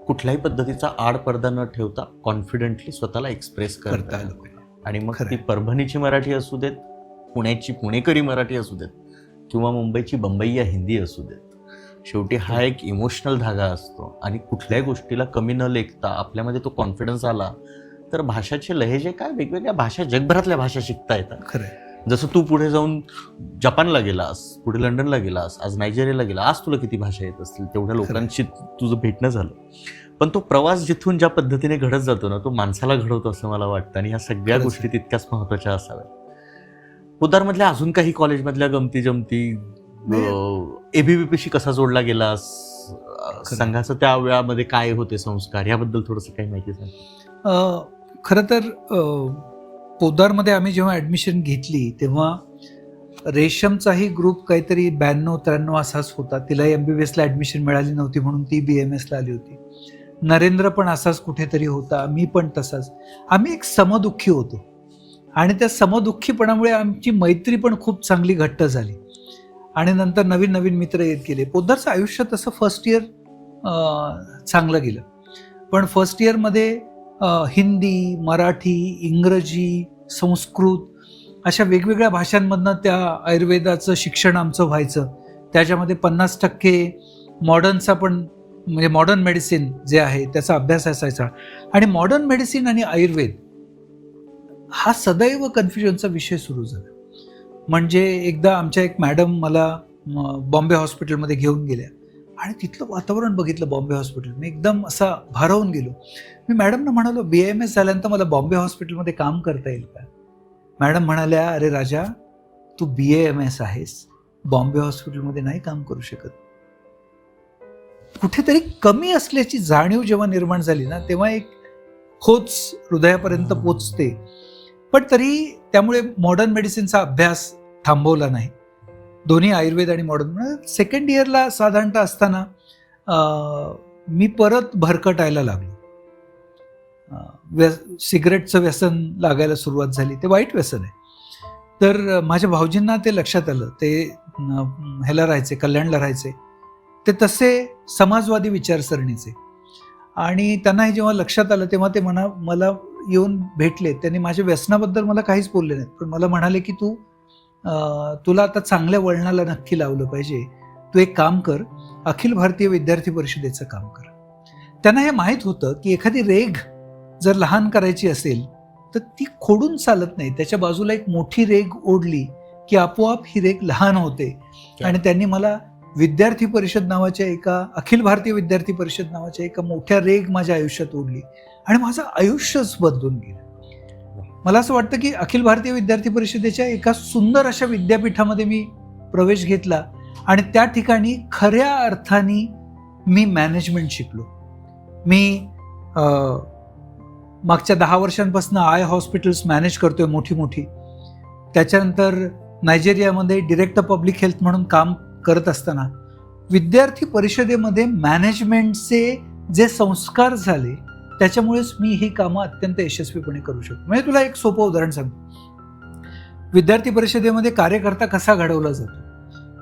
कुठल्याही पद्धतीचा आडपडदा न ठेवता कॉन्फिडेंटली स्वतःला एक्सप्रेस करता आलं पाहिजे. आणि मग खरं ती आहे. परभणीची मराठी असू देत, पुण्याची पुणेकरी मराठी असू देत किंवा मुंबईची बंबईया हिंदी असू देत, शेवटी हा एक इमोशनल धागा असतो. आणि कुठल्याही गोष्टीला कमी न लेखता आपल्यामध्ये तो कॉन्फिडन्स आला तर भाषाचे लहेजे काय वेगवेगळ्या भाषा, जगभरातल्या भाषा शिकता येतात. खरं आहे. जसं तू पुढे जाऊन जपानला गेलास, पुढे लंडनला गेलास, आज नायजेरियाला गेला, आज तुला किती भाषा येत असतील, तेवढ्या लोकांशी तुझं भेटणं झालं. पण तो प्रवास जिथून ज्या पद्धतीने घडत जातो ना, तो माणसाला घडवतो असं मला वाटतं. आणि ह्या सगळ्या खरंच. गोष्टी तितक्याच महत्त्वाच्या असाव्यात. पोद्दारमधल्या अजून काही कॉलेजमधल्या गमती जमती, एबीव्हीपीशी कसा जोडला गेलास, संघाचं त्या वेळामध्ये काय होते संस्कार, याबद्दल थोडंसं काही माहिती सांग. खरं तर पोद्दारमध्ये आम्ही जेव्हा ॲडमिशन घेतली तेव्हा रेशमचाही ग्रुप काहीतरी 92-93 असाच होता. तिला MBBSला ॲडमिशन मिळाली नव्हती म्हणून ती BMSला आली होती. नरेंद्र पण असाच कुठेतरी होता, मी पण तसाच. आम्ही एक समदुःखी होतो आणि त्या समदुःखीपणामुळे आमची मैत्री पण खूप चांगली घट्ट झाली आणि नंतर नवीन नवीन मित्र येत गेले. पोद्दारचं आयुष्य तसं फर्स्ट इयर चांगलं गेलं, पण फर्स्ट इयरमध्ये हिंदी, मराठी, इंग्रजी, संस्कृत अशा वेगवेगळ्या भाषांमधनं त्या आयुर्वेदाचं शिक्षण आमचं व्हायचं. त्याच्यामध्ये 50% मॉडर्नचा पण, म्हणजे मॉडर्न मेडिसिन जे आहे त्याचा अभ्यास असायचा. आणि मॉडर्न मेडिसिन आणि आयुर्वेद हा सदैव कन्फ्युजनचा विषय सुरू झाला. म्हणजे एकदा आमच्या एक मॅडम मला बॉम्बे हॉस्पिटलमध्ये घेऊन गेल्या आणि तिथलं वातावरण बघितलं बॉम्बे हॉस्पिटल. मी एकदम असा भारावून गेलो. मी मॅडमना म्हणालो, BAMS झाल्यानंतर मला बॉम्बे हॉस्पिटलमध्ये काम करता येईल का? मॅडम म्हणाल्या, अरे राजा, तू BAMS आहेस, बॉम्बे हॉस्पिटलमध्ये नाही काम करू शकत. कुठेतरी कमी असल्याची जाणीव जेव्हा निर्माण झाली ना, तेव्हा एक खोच हृदयापर्यंत पोचते. पण तरी त्यामुळे मॉडर्न मेडिसिनचा अभ्यास थांबवला नाही. दोन्ही आयुर्वेद आणि मॉडर्न. सेकंड इयरला साधारणतः असताना मी परत भरकटायला लागलो. सिगरेटचं व्यसन लागायला सुरुवात झाली. ते वाईट व्यसन आहे. तर माझ्या भाऊजींना ते लक्षात आलं. ते ह्याला राहायचे, कल्याणला राहायचे. ते तसे समाजवादी विचारसरणीचे. आणि त्यांना हे जेव्हा लक्षात आलं तेव्हा ते मला येऊन भेटले. त्यांनी माझ्या व्यसनाबद्दल मला काहीच बोलले नाहीत, पण मला म्हणाले की तुला आता चांगल्या वळणाला नक्की लावलं पाहिजे. तू एक काम कर, अखिल भारतीय विद्यार्थी परिषदेचं काम कर. त्यांना हे माहीत होतं की एखादी रेघ जर लहान करायची असेल तर ती खोडून चालत नाही. त्याच्या बाजूला एक मोठी रेघ ओढली की आपोआप ही रेघ लहान होते. आणि त्यांनी मला विद्यार्थी परिषद नावाच्या अखिल भारतीय विद्यार्थी परिषद नावाच्या एका मोठ्या रेघ माझ्या आयुष्यात ओढली आणि माझं आयुष्यच बदलून गेलं. मला असं वाटतं की अखिल भारतीय विद्यार्थी परिषदेच्या एका सुंदर अशा विद्यापीठामध्ये मी प्रवेश घेतला आणि त्या ठिकाणी खऱ्या अर्थाने मी मॅनेजमेंट शिकलो. मी मागच्या 10 वर्षांपासून आय हॉस्पिटल्स मॅनेज करतोय मोठी. त्याच्यानंतर नायजेरियामध्ये डिरेक्टर पब्लिक हेल्थ म्हणून काम करत असताना विद्यार्थी परिषदेमध्ये मॅनेजमेंटचे जे संस्कार झाले त्याच्यामुळेच मी ही कामं अत्यंत यशस्वीपणे करू शकतो. म्हणजे तुला एक सोपं उदाहरण सांगतो. विद्यार्थी परिषदेमध्ये कार्यकर्ता कसा घडवला जातो.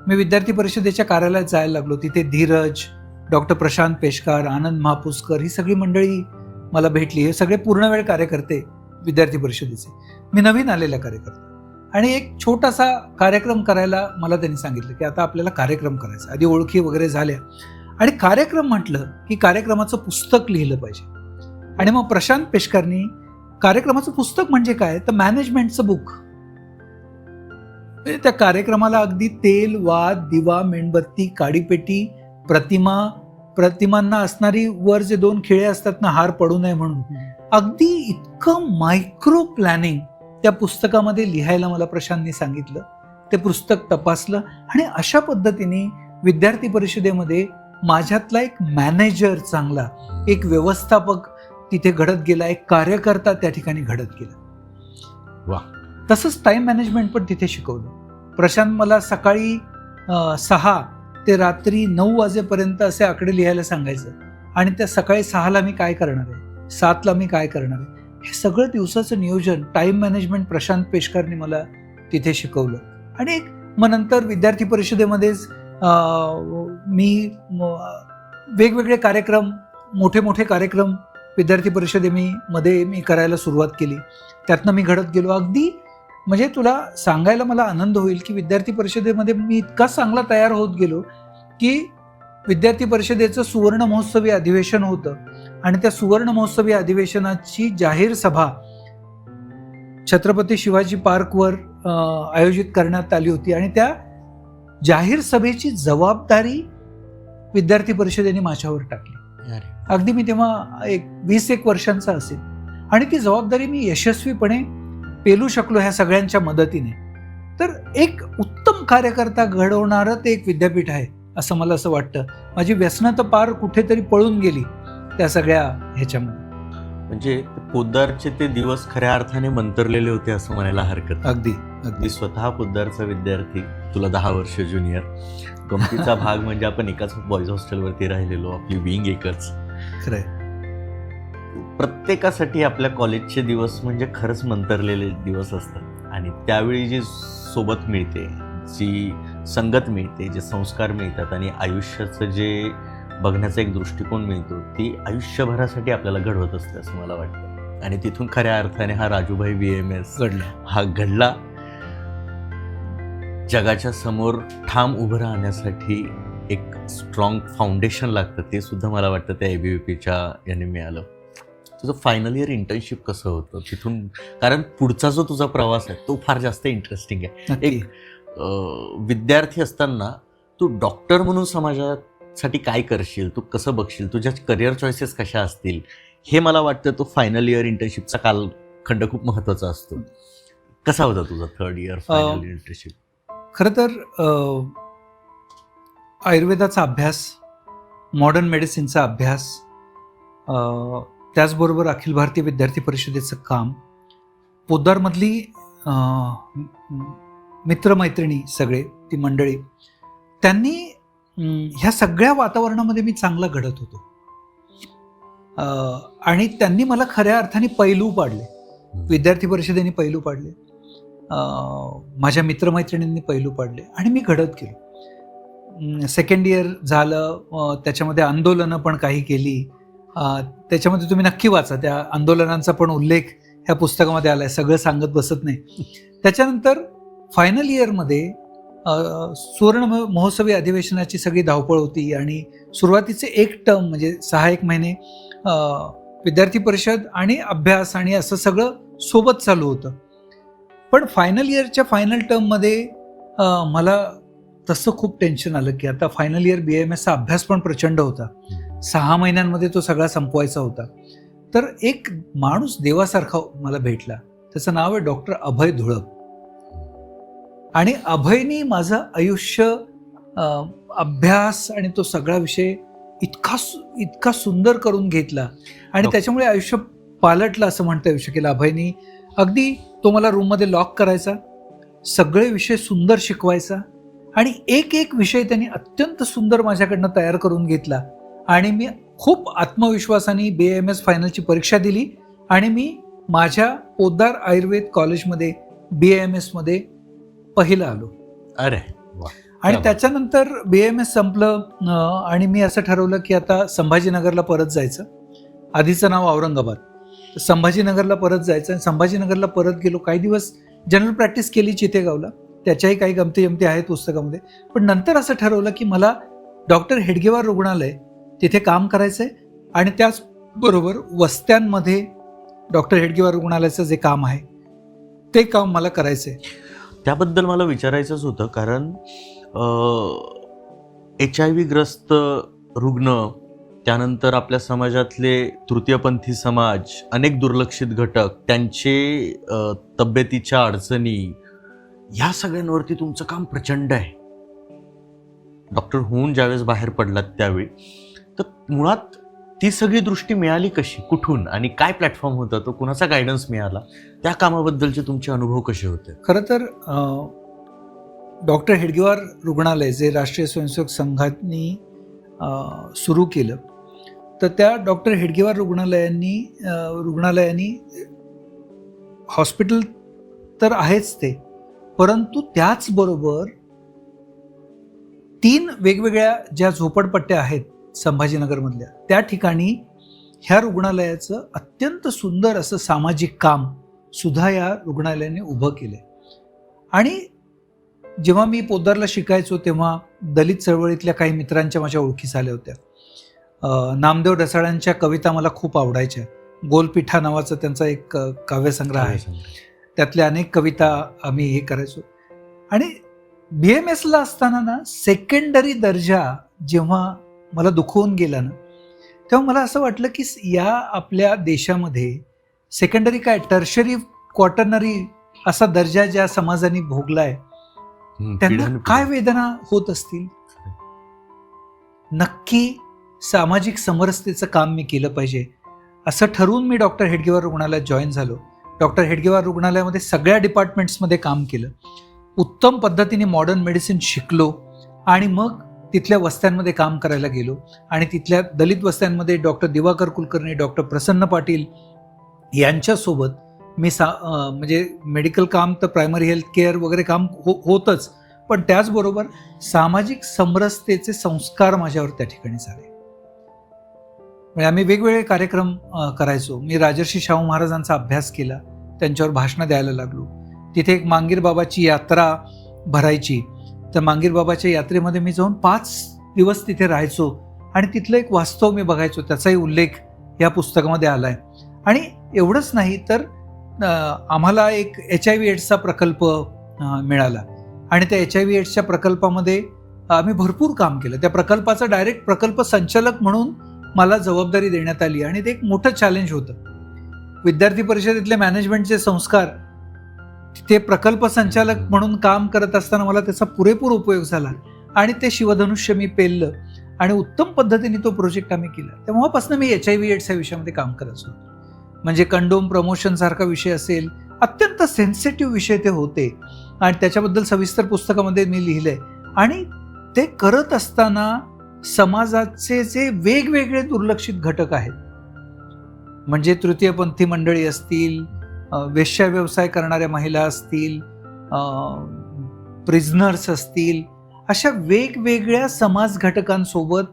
मी विद्यार्थी परिषदेच्या कार्यालयात जायला लागलो. तिथे धीरज, डॉक्टर प्रशांत पेशकार, आनंद महापुस्कर ही सगळी मंडळी मला भेटली. हे सगळे पूर्णवेळ कार्यकर्ते विद्यार्थी परिषदेचे. मी नवीन आलेला कार्यकर्ता. आणि एक छोटासा कार्यक्रम करायला मला त्यांनी सांगितलं की आता आपल्याला कार्यक्रम करायचा. आधी ओळखी वगैरे झाल्या आणि कार्यक्रम म्हटलं की कार्यक्रमाचं पुस्तक लिहिलं पाहिजे. आणि मग प्रशांत पेशकरनी कार्यक्रमाचं पुस्तक म्हणजे काय तर मॅनेजमेंटचं बुक. त्या कार्यक्रमाला अगदी तेल, वाद, दिवा, मेणबत्ती, काडीपेटी, प्रतिमा, प्रतिमांना असणारी वर जे 2 खिळे असतात ना, हार पडू नये म्हणून, अगदी इतकं मायक्रो प्लॅनिंग त्या पुस्तकामध्ये लिहायला मला प्रशांतनी सांगितलं. ते पुस्तक तपासलं आणि अशा पद्धतीने विद्यार्थी परिषदेमध्ये माझ्यातला एक मॅनेजर चांगला, एक व्यवस्थापक तिथे घडत गेला, एक कार्यकर्ता त्या ठिकाणी घडत गेला. वा. तसंच टाइम मॅनेजमेंट पण तिथे शिकवलं. प्रशांत मला सकाळी 6 ते रात्री 9 वाजेपर्यंत असे आकडे लिहायला सांगायचं आणि त्या सकाळी 6ला मी काय करणार आहे, 7ला मी काय करणार आहे, हे सगळं दिवसाचं नियोजन, टाइम मॅनेजमेंट प्रशांत पेशकरने मला तिथे शिकवलं. आणि मग नंतर विद्यार्थी परिषदेमध्येच मी वेगवेगळे कार्यक्रम, मोठे मोठे कार्यक्रम विद्यार्थी परिषदेमध्ये मी करायला सुरुवात केली. त्यातनं मी घडत गेलो. अगदी म्हणजे तुला सांगायला मला आनंद होईल की विद्यार्थी परिषदेमध्ये मी इतका चांगला तयार होत गेलो की विद्यार्थी परिषदेचं सुवर्ण महोत्सवी अधिवेशन होतं आणि त्या सुवर्ण महोत्सवी अधिवेशनाची जाहीर सभा छत्रपती शिवाजी पार्कवर आयोजित करण्यात आली होती आणि त्या जाहीर सभेची जबाबदारी विद्यार्थी परिषदेने माझ्यावर टाकली. अगदी मी तेव्हा 20-1 वर्षांचा असेल आणि ती जबाबदारी मी यशस्वीपणे पेलू शकलो ह्या सगळ्यांच्या मदतीने. तर एक उत्तम कार्यकर्ता घडवणारं ते एक विद्यापीठ आहे असं मला असं वाटतं. माझी व्यसनं तर पार कुठेतरी पळून गेली त्या सगळ्या ह्याच्यामध्ये. म्हणजे पोद्दारचे ते दिवस खऱ्या अर्थाने मंतरलेले होते असं म्हणायला हरकत. अगदी अगदी स्वतः पोद्दारचा विद्यार्थी, तुला 10 वर्ष ज्युनियर. गमतीचा भाग म्हणजे आपण एकाच बॉईज हॉस्टेलवरती राहिलेलो, आपली विंग एकच. खरंय. प्रत्येकासाठी आपल्या कॉलेजचे दिवस म्हणजे खरंच मंतरलेले दिवस असतात आणि त्यावेळी जी सोबत मिळते, जी संगत मिळते, जे संस्कार मिळतात आणि आयुष्याचं जे बघण्याचा एक दृष्टिकोन मिळतो, ती आयुष्यभरासाठी आपल्याला घडवत असते असं मला वाटतं. आणि तिथून खऱ्या अर्थाने हा राजूभाई BAMS हा घडला. जगाच्या समोर ठाम उभं राहण्यासाठी एक स्ट्रॉंग फाउंडेशन लागतं, ते सुद्धा मला वाटतं त्या ABVPच्या याने मिळालं. तुझं फायनल इयर इंटर्नशिप कसं होतं तिथून, कारण पुढचा जो तुझा प्रवास आहे तो फार जास्त इंटरेस्टिंग आहे. एक विद्यार्थी असताना तू डॉक्टर म्हणून समाजासाठी काय करशील, तू कसं बघशील, तुझ्या करिअर चॉईसेस कशा असतील, हे मला वाटतं तो फायनल इयर इंटर्नशिपचा कालखंड खूप महत्त्वाचा असतो. कसा होता तुझा 3rd इयर फायनल इंटर्नशिप? खरं तर आयुर्वेदाचा अभ्यास, मॉडर्न मेडिसिनचा अभ्यास, त्याचबरोबर अखिल भारतीय विद्यार्थी परिषदेचं काम, पोद्दारमधली मित्रमैत्रिणी सगळे, ती मंडळी, त्यांनी ह्या सगळ्या वातावरणामध्ये मी चांगला घडत होतो आणि त्यांनी मला खऱ्या अर्थाने पैलू पाडले. विद्यार्थी परिषदेने पैलू पाडले, माझ्या मित्रमैत्रिणींनी पैलू पाडले आणि मी घडत गेलो. 2nd इयर झालं, त्याच्यामध्ये आंदोलनं पण काही केली. त्याच्यामध्ये तुम्ही नक्की वाचा, त्या आंदोलनांचा पण उल्लेख ह्या पुस्तकामध्ये आलाय, सगळं सांगत बसत नाही. त्याच्यानंतर फायनल इयरमध्ये सुवर्ण महोत्सवी अधिवेशनाची सगळी धावपळ होती आणि सुरुवातीचे 1 टर्म म्हणजे 6-1 महिने विद्यार्थी परिषद आणि अभ्यास आणि असं सगळं सोबत चालू होतं. पण फायनल इयरच्या फायनल टर्ममध्ये मला तसं खूप टेन्शन आलं की आता फायनल इयर BAMSचा अभ्यास पण प्रचंड होता, 6 महिन्यांमध्ये तो सगळा संपवायचा होता. तर एक माणूस देवासारखा मला भेटला, त्याचं नाव आहे डॉक्टर अभय धुळप. आणि अभयनी माझं आयुष्य, अभ्यास आणि तो सगळा विषय इतका सुंदर करून घेतला आणि त्याच्यामुळे आयुष्य पालटलं असं म्हणता येऊ शकेल. अभयनी अगदी तो मला रूममध्ये लॉक करायचा, सगळे विषय सुंदर शिकवायचा आणि एक विषय त्यांनी अत्यंत सुंदर माझ्याकडनं तयार करून घेतला आणि मी खूप आत्मविश्वासाने BAMS फायनलची परीक्षा दिली आणि मी माझ्या पोद्दार आयुर्वेद कॉलेजमध्ये BAMS मध्ये पहिला आलो. अरे आणि त्याच्यानंतर BAMS संपलं आणि मी असं ठरवलं की आता संभाजीनगरला परत जायचं. आधीचं नाव औरंगाबाद, संभाजीनगरला परत जायचं. संभाजीनगरला परत गेलो, काही दिवस जनरल प्रॅक्टिस केली चितेगावला, त्याच्याही काही गमती आहेत पुस्तकामध्ये. पण नंतर असं ठरवलं की मला डॉक्टर हेडगेवार रुग्णालय तिथे काम करायचंय आणि त्याचबरोबर वस्त्यांमध्ये डॉक्टर हेडगेवार रुग्णालयाचं जे काम आहे ते काम मला करायचंय. त्याबद्दल मला विचारायचंच होतं, कारण HIV ग्रस्त रुग्ण त्यानंतर आपल्या समाजातले तृतीयपंथी समाज, अनेक दुर्लक्षित घटक, त्यांचे तब्येतीच्या अडचणी, या सगळ्यांवरती तुमचं काम प्रचंड आहे. डॉक्टर होऊन ज्यावेळेस बाहेर पडलात त्यावेळी, तर मुळात ती सगळी दृष्टी मिळाली कशी, कुठून, आणि काय प्लॅटफॉर्म होता तो, कुणाचा गायडन्स मिळाला, त्या कामाबद्दलचे तुमचे अनुभव कसे होते? खरं तर डॉक्टर हेडगेवार रुग्णालय जे राष्ट्रीय स्वयंसेवक संघाने सुरू केलं, तर त्या डॉक्टर हेडगेवार रुग्णालयानी हॉस्पिटल तर आहेच ते, परंतु त्याचबरोबर 3 वेगवेगळ्या ज्या झोपडपट्ट्या आहेत संभाजीनगरमधल्या, त्या ठिकाणी ह्या रुग्णालयाचं अत्यंत सुंदर असं सामाजिक काम सुद्धा या रुग्णालयाने उभं केलं. आणि जेव्हा मी पोद्दारला शिकायचो तेव्हा दलित चळवळीतल्या काही मित्रांच्या माझ्या ओळखीस आल्या होत्या. नामदेव ढसाळ्यांच्या कविता मला खूप आवडायच्या. गोलपिठा नावाचा त्यांचा एक काव्यसंग्रह आहे, त्यातल्या अनेक कविता आम्ही हे करायचो. आणि BMSला असताना ना, सेकंडरी दर्जा जेव्हा मला दुखवून गेला ना, तेव्हा मला असं वाटलं की या आपल्या देशामध्ये सेकंडरी काय, टर्शरी, क्वार्टरनरी असा दर्जा ज्या समाजाने भोगलाय, त्यांना काय वेदना होत असतील. नक्की सामाजिक समरसतेचं काम मी केलं पाहिजे असं ठरवून मी डॉक्टर हेडगेवार रुग्णालयात जॉईन झालो. डॉक्टर हेडगेवार रुग्णालयामध्ये सगळ्या डिपार्टमेंट्समध्ये काम केलं, उत्तम पद्धतीने मॉडर्न मेडिसिन शिकलो आणि मग तिथल्या वस्त्यांमध्ये काम करायला गेलो. आणि तिथल्या दलित वस्त्यांमध्ये डॉक्टर दिवाकर कुलकर्णी, डॉक्टर प्रसन्न पाटील यांच्यासोबत मी म्हणजे मेडिकल काम तर प्रायमरी हेल्थ केअर वगैरे काम होतच, पण त्याचबरोबर सामाजिक समरसतेचे संस्कार माझ्यावर त्या ठिकाणी झाले. म्हणजे आम्ही वेगवेगळे कार्यक्रम करायचो. मी राजर्षी शाहू महाराजांचा अभ्यास केला, त्यांच्यावर भाषणं द्यायला लागलो. तिथे एक मांगीर बाबाची यात्रा भरायची, तर मांगीर बाबाच्या यात्रेमध्ये मी जाऊन 5 दिवस तिथे राहायचो आणि तिथलं एक वास्तव मी बघायचो. त्याचाही उल्लेख या पुस्तकामध्ये आला आहे. आणि एवढंच नाही तर आम्हाला एक HIV एड्सचा प्रकल्प मिळाला आणि त्या HIV एड्सच्या प्रकल्पामध्ये आम्ही भरपूर काम केलं. त्या प्रकल्पाचा डायरेक्ट प्रकल्प संचालक म्हणून मला जबाबदारी देण्यात आली आणि ते एक मोठं चॅलेंज होतं. विद्यार्थी परिषदेतले मॅनेजमेंटचे संस्कार, ते प्रकल्प संचालक म्हणून काम करत असताना मला त्याचा पुरेपूर उपयोग झाला आणि ते शिवधनुष्य मी पेललं आणि उत्तम पद्धतीने तो प्रोजेक्ट आम्ही केला. तेव्हापासून मी HIV एड्स या विषयामध्ये काम करायचो. म्हणजे कंडोम प्रमोशन सारखा विषय असेल, अत्यंत सेन्सिटिव्ह विषय ते होते आणि त्याच्याबद्दल सविस्तर पुस्तकामध्ये मी लिहिलंय. आणि ते करत असताना समाजाचे जे वेगवेगळे दुर्लक्षित घटक आहेत, म्हणजे तृतीयपंथी मंडळी असतील, वेश्या व्यवसाय करणाऱ्या महिला असतील, प्रिझनर्स असतील, अशा वेगवेगळ्या समाज घटकांसोबत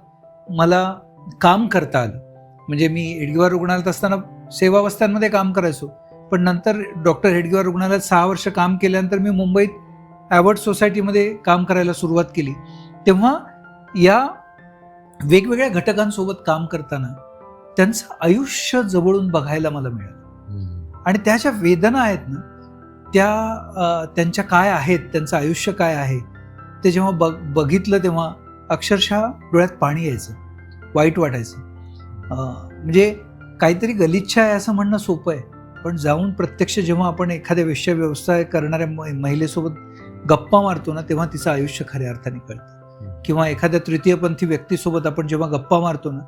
मला काम करता आलं. म्हणजे मी हेडगेवार रुग्णालयात असताना सेवावस्थांमध्ये काम करायचो, पण नंतर डॉक्टर हेडगेवार रुग्णालयात 6 वर्ष काम केल्यानंतर मी मुंबईत ॲवॉर्ड सोसायटीमध्ये काम करायला सुरुवात केली. तेव्हा या वेगवेगळ्या घटकांसोबत काम करताना त्यांचं आयुष्य जवळून बघायला मला मिळालं आणि त्या ज्या वेदना आहेत ना, त्या त्यांच्या काय आहेत, त्यांचं आयुष्य काय आहे ते जेव्हा बघितलं तेव्हा अक्षरशः डोळ्यात पाणी यायचं, वाईट वाटायचं. म्हणजे काहीतरी गलिच्छ आहे असं म्हणणं सोपं आहे, पण जाऊन प्रत्यक्ष जेव्हा आपण एखाद्या वेश्या व्यवसाय करणाऱ्या महिलेसोबत गप्पा मारतो ना, तेव्हा तिचं आयुष्य खऱ्या अर्थाने कळतं. किंवा एखाद्या तृतीयपंथी व्यक्तीसोबत आपण जेव्हा गप्पा मारतो ना,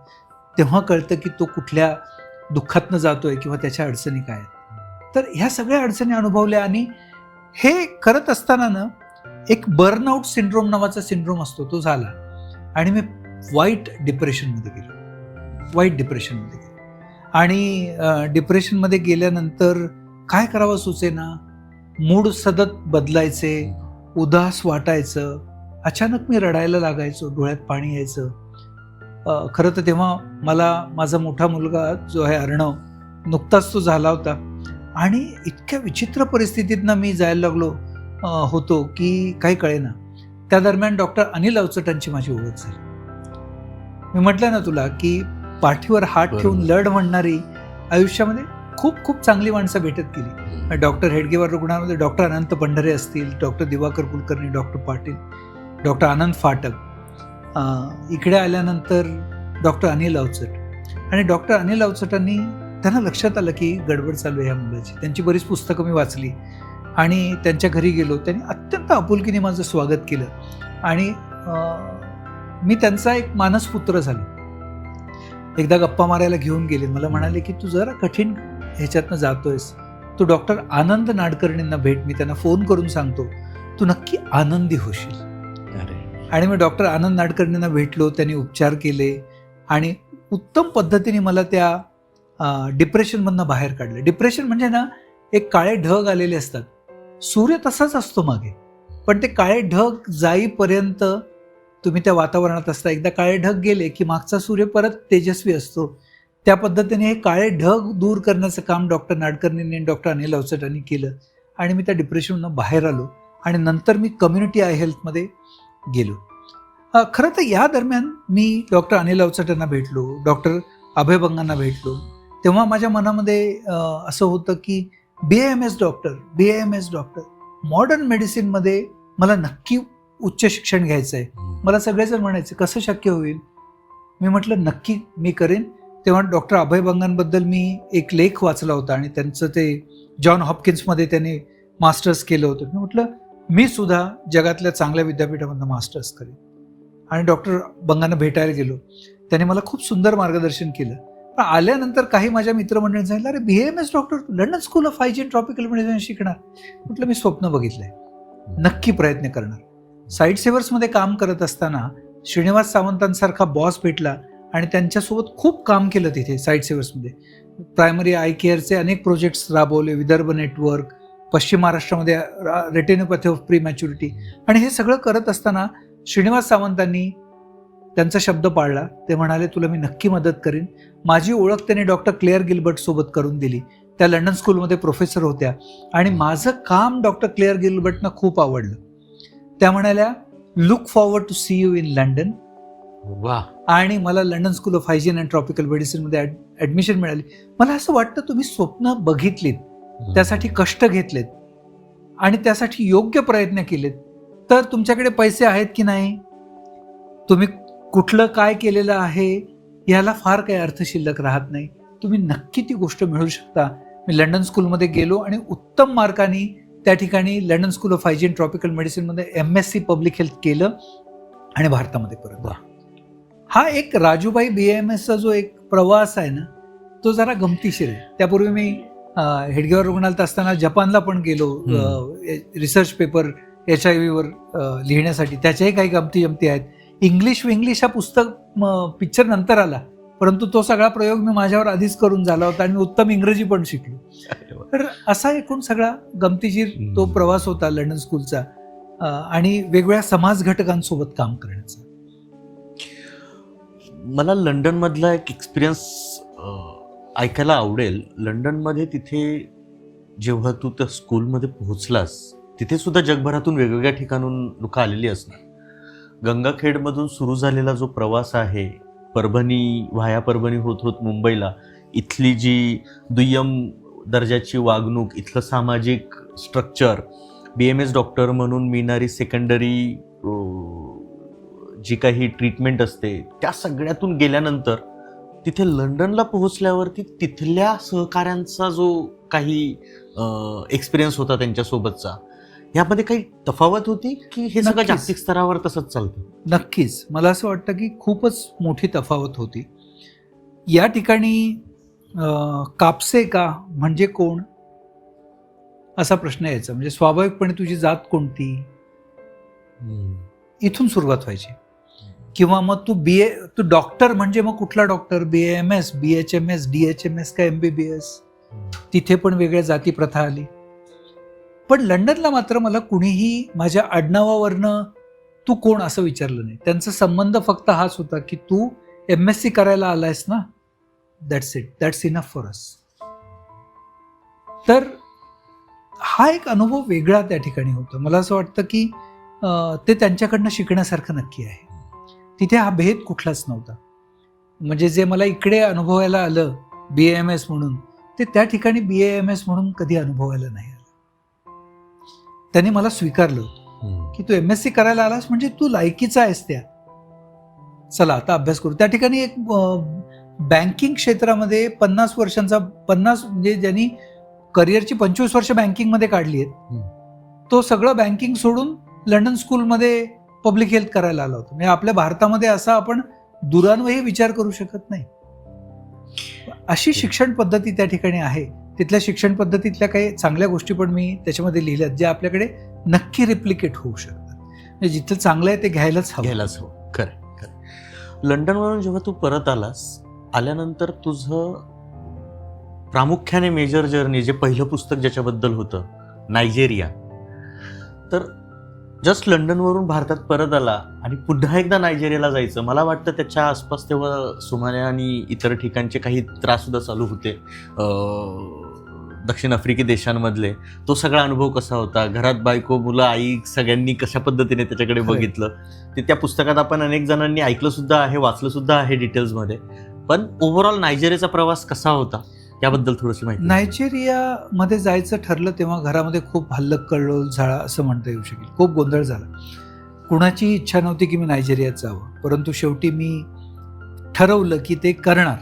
तेव्हा कळतं की तो कुठल्या दुःखातनं जातोय किंवा त्याच्या अडचणी काय आहेत. तर ह्या सगळ्या अडचणी अनुभवल्या आणि हे करत असताना ना, एक बर्नआउट सिंड्रोम नावाचा सिंड्रोम असतो, तो झाला आणि मी वाईट डिप्रेशनमध्ये गेलो. आणि डिप्रेशनमध्ये गेल्यानंतर काय करावं सुचेना, मूड सतत बदलायचे, उदास वाटायचं, अचानक मी रडायला लागायचो, डोळ्यात पाणी यायचं. खरं तर तेव्हा मला माझा मोठा मुलगा जो आहे अर्णव, नुकताच तो झाला होता आणि इतक्या विचित्र परिस्थितीतनं मी जायला लागलो होतो की काही कळेना. त्या दरम्यान डॉक्टर अनिल अवचटांची माझी ओळख झाली. मी म्हटलं ना तुला की पाठीवर हात ठेवून लढ म्हणणारी आयुष्यामध्ये खूप खूप चांगली माणसं भेटत गेली. डॉक्टर हेडगेवार रुग्णालयामध्ये डॉक्टर अनंत पंढरे असतील, doctor Diwakar Kulkarni, doctor Patil, doctor Anand Phatak. इकडे आल्यानंतर डॉक्टर अनिल अवचट. आणि डॉक्टर अनिल अवचटांनी त्यांना लक्षात आलं की गडबड चालू आहे ह्या मुलाची. त्यांची बरीच पुस्तकं मी वाचली आणि त्यांच्या घरी गेलो. त्यांनी अत्यंत आपुलकीने माझं स्वागत केलं आणि मी त्यांचा एक मानसपुत्र झालो. एकदा गप्पा मारायला घेऊन गेले. मला म्हणाले की तू जरा कठीण ह्याच्यातनं जातोयस, तू डॉक्टर आनंद नाडकर्णींना भेट, मी त्यांना फोन करून सांगतो, तू नक्की आनंदी होशील. आणि मी डॉक्टर आनंद नाडकर्णींना भेटलो. त्यांनी उपचार केले आणि उत्तम पद्धतीने मला त्या डिप्रेशनमधनं बाहेर काढलं. डिप्रेशन म्हणजे ना, एक काळे ढग आलेले असतात, सूर्य तसाच असतो मागे, पण ते काळे ढग जाईपर्यंत तुम्ही त्या वातावरणात असता. एकदा काळे ढग गेले की मागचा सूर्य परत तेजस्वी असतो. त्या पद्धतीने हे काळे ढग दूर करण्याचं काम डॉक्टर नाडकर्णींनी आणि डॉक्टर अनिल अवचटांनी केलं आणि मी त्या डिप्रेशनमधून बाहेर आलो आणि नंतर मी कम्युनिटी आय हेल्थमध्ये गेलो. खरं तर या दरम्यान मी डॉक्टर अनिल अवचटांना भेटलो, डॉक्टर अभय बंगांना भेटलो. तेव्हा माझ्या मनामध्ये असं होतं की BAMS डॉक्टर, मॉडर्न मेडिसिनमध्ये मला नक्की उच्च शिक्षण घ्यायचं आहे. मला सगळेजण म्हणायचे कसं शक्य होईल. मी म्हटलं नक्की मी करेन. तेव्हा डॉक्टर अभय बंगांबद्दल मी एक लेख वाचला होता आणि त्यांचं ते जॉन हॉपकिन्समध्ये त्यांनी मास्टर्स केलं होतं. मी म्हटलं मी सुद्धा जगातल्या चांगल्या विद्यापीठामधनं मास्टर्स करेन. आणि डॉक्टर बंगांना भेटायला गेलो. त्याने मला खूप सुंदर मार्गदर्शन केलं. पण आल्यानंतर काही माझ्या मित्रमंडळींनी सांगितलं, अरे BAMS doctor, London school of hygiene tropical medicine शिकणार. म्हटलं मी स्वप्न बघितलंय, नक्की प्रयत्न करणार. साईट सेवर्समध्ये काम करत असताना श्रीनिवास सावंतांसारखा बॉस भेटला आणि त्यांच्यासोबत खूप काम केलं तिथे साईट सेवर्समध्ये. प्रायमरी आय केअरचे अनेक प्रोजेक्ट्स राबवले, विदर्भ नेटवर्क, पश्चिम महाराष्ट्रामध्ये रेटिनोपॅथी ऑफ प्री मॅच्युरिटी. आणि हे सगळं करत असताना श्रीनिवास सावंतांनी त्यांचा शब्द पाळला. ते म्हणाले तुला मी नक्की मदत करीन. माझी ओळख त्यांनी डॉक्टर क्लेअर गिल्बर्ट सोबत करून दिली. त्या लंडन स्कूलमध्ये प्रोफेसर होत्या आणि माझं काम डॉक्टर क्लेअर गिल्बर्टना खूप आवडलं. त्या म्हणाल्या look forward to see you in London. वा. आणि मला London school of hygiene and tropical मेडिसिनमध्ये ॲडमिशन मिळाली. मला असं वाटतं तुम्ही स्वप्न बघितलीत, त्यासाठी कष्ट घेतलेत आणि त्यासाठी योग्य प्रयत्न केलेत, तर तुमच्याकडे पैसे आहेत की नाही, तुम्ही कुठलं काय केलेलं आहे याला फार काही अर्थ शिल्लक राहत नाही. तुम्ही नक्की ती गोष्ट मिळवू शकता. मी लंडन स्कूलमध्ये गेलो आणि उत्तम मार्कांनी त्या ठिकाणी London school of hygiene tropical मेडिसिनमध्ये MSc पब्लिक हेल्थ केलं आणि भारतामध्ये परत. हा एक राजूभाई BAMSचा जो एक प्रवास आहे ना, तो जरा गमतीशीर आहे. त्यापूर्वी मी हेडगेवार रुग्णालयात असताना जपानला पण गेलो रिसर्च पेपर HIV वर लिहिण्यासाठी. त्याच्याही काही गमती आहेत. इंग्लिश हा पुस्तक पिक्चर नंतर आला, परंतु तो सगळा प्रयोग मी माझ्यावर आधीच करून झाला होता आणि मी उत्तम इंग्रजी पण शिकलो. तर असा एकूण सगळा गमतीशीर तो प्रवास होता लंडन स्कूलचा आणि वेगवेगळ्या समाज घटकांसोबत काम करण्याचा. मला लंडनमधला एक एक्सपिरियन्स ऐकायला आवडेल. लंडनमध्ये तिथे जेव्हा तू त्या स्कूलमध्ये पोहोचलास, तिथे सुद्धा जगभरातून वेगवेगळ्या ठिकाणून लोक आलेली असणार. गंगाखेडमधून सुरू झालेला जो प्रवास आहे, परभणी होत मुंबईला, इथली जी दुय्यम दर्जाची वागणूक, इथलं सामाजिक स्ट्रक्चर, BAMS डॉक्टर म्हणून मिळणारी सेकंडरी जी काही ट्रीटमेंट असते, त्या सगळ्यातून गेल्यानंतर तिथे लंडनला पोहोचल्यावरती तिथल्या सहकाऱ्यांचा जो काही एक्सपिरियन्स होता त्यांच्यासोबतचा, यामध्ये काही तफावत होती की हे सगळं जागतिक स्तरावर तसंच चालतं? नक्कीच. मला असं वाटतं की खूपच मोठी तफावत होती. या ठिकाणी कापसे का म्हणजे कोण असा प्रश्न यायचा. म्हणजे स्वाभाविकपणे तुझी जात कोणती, इथून सुरुवात व्हायची. किंवा मग तू डॉक्टर म्हणजे मग कुठला डॉक्टर, BAMS, BHMS, DHMS का MBBS. तिथे पण वेगळ्या जाती प्रथा आली. पण लंडनला मात्र मला कुणीही माझ्या आडनावावरनं तू कोण असं विचारलं नाही. त्यांचा संबंध फक्त हाच होता की तू MSc करायला आलायस ना, that's it, that's enough for us. तर हा एक अनुभव वेगळा त्या ठिकाणी होता. मला असं वाटतं की ते त्यांच्याकडनं शिकण्यासारखं नक्की आहे. तिथे हा भेद कुठलाच नव्हता. म्हणजे जे मला इकडे अनुभवायला आलं BAMS म्हणून, ते त्या ठिकाणी BAMS म्हणून कधी अनुभवायला नाही आलं. त्यांनी मला स्वीकारलं की तू MSc करायला आलास म्हणजे तू लायकीचा आहेस त्या. चला आता अभ्यास करू. त्या ठिकाणी एक बँकिंग क्षेत्रामध्ये 50 वर्षांचा 50 म्हणजे ज्यांनी करिअरची 25 वर्ष बँकिंगमध्ये काढली आहेत, तो सगळं बँकिंग सोडून लंडन स्कूलमध्ये पब्लिक हेल्थ करायला आला होता. म्हणजे आपल्या भारतामध्ये असा आपण दुरान्वयी विचार करू शकत नाही. अशी शिक्षण पद्धती त्या ठिकाणी आहे. तिथल्या शिक्षण पद्धतीतल्या काही चांगल्या गोष्टी पण मी त्याच्यामध्ये लिहिल्यात, ज्या आपल्याकडे नक्की रिप्लिकेट होऊ शकतात. म्हणजे जिथं चांगलं आहे ते घ्यायलाच हवं. खरं. लंडनवरून जेव्हा तू परत आल्यानंतर तुझं प्रामुख्याने मेजर जर्नी, जे पहिलं पुस्तक ज्याच्याबद्दल होतं, नायजेरिया, तर जस्ट लंडनवरून भारतात परत आला आणि पुन्हा एकदा नायजेरियाला जायचं. मला वाटतं त्याच्या आसपास तेव्हा सोमालिया आणि इतर ठिकाणचे काही त्राससुद्धा चालू होते, दक्षिण आफ्रिकी देशांमधले. तो सगळा अनुभव कसा होता? घरात बायको, मुलं, आई सगळ्यांनी कशा पद्धतीने त्याच्याकडे बघितलं ते त्या पुस्तकात आपण अनेक जणांनी ऐकलं सुद्धा आहे, वाचलं सुद्धा आहे डिटेल्समध्ये. पण ओव्हरऑल नायजेरियाचा प्रवास कसा होता त्याबद्दल थोडीशी माहिती. नायजेरियामध्ये जायचं ठरलं तेव्हा घरामध्ये खूप हल्लकल्लोळ झाला असं म्हणता येऊ शकेल. खूप गोंधळ झाला. कुणाची इच्छा नव्हती की मी नायजेरियात जावं, परंतु शेवटी मी ठरवलं की ते करणार.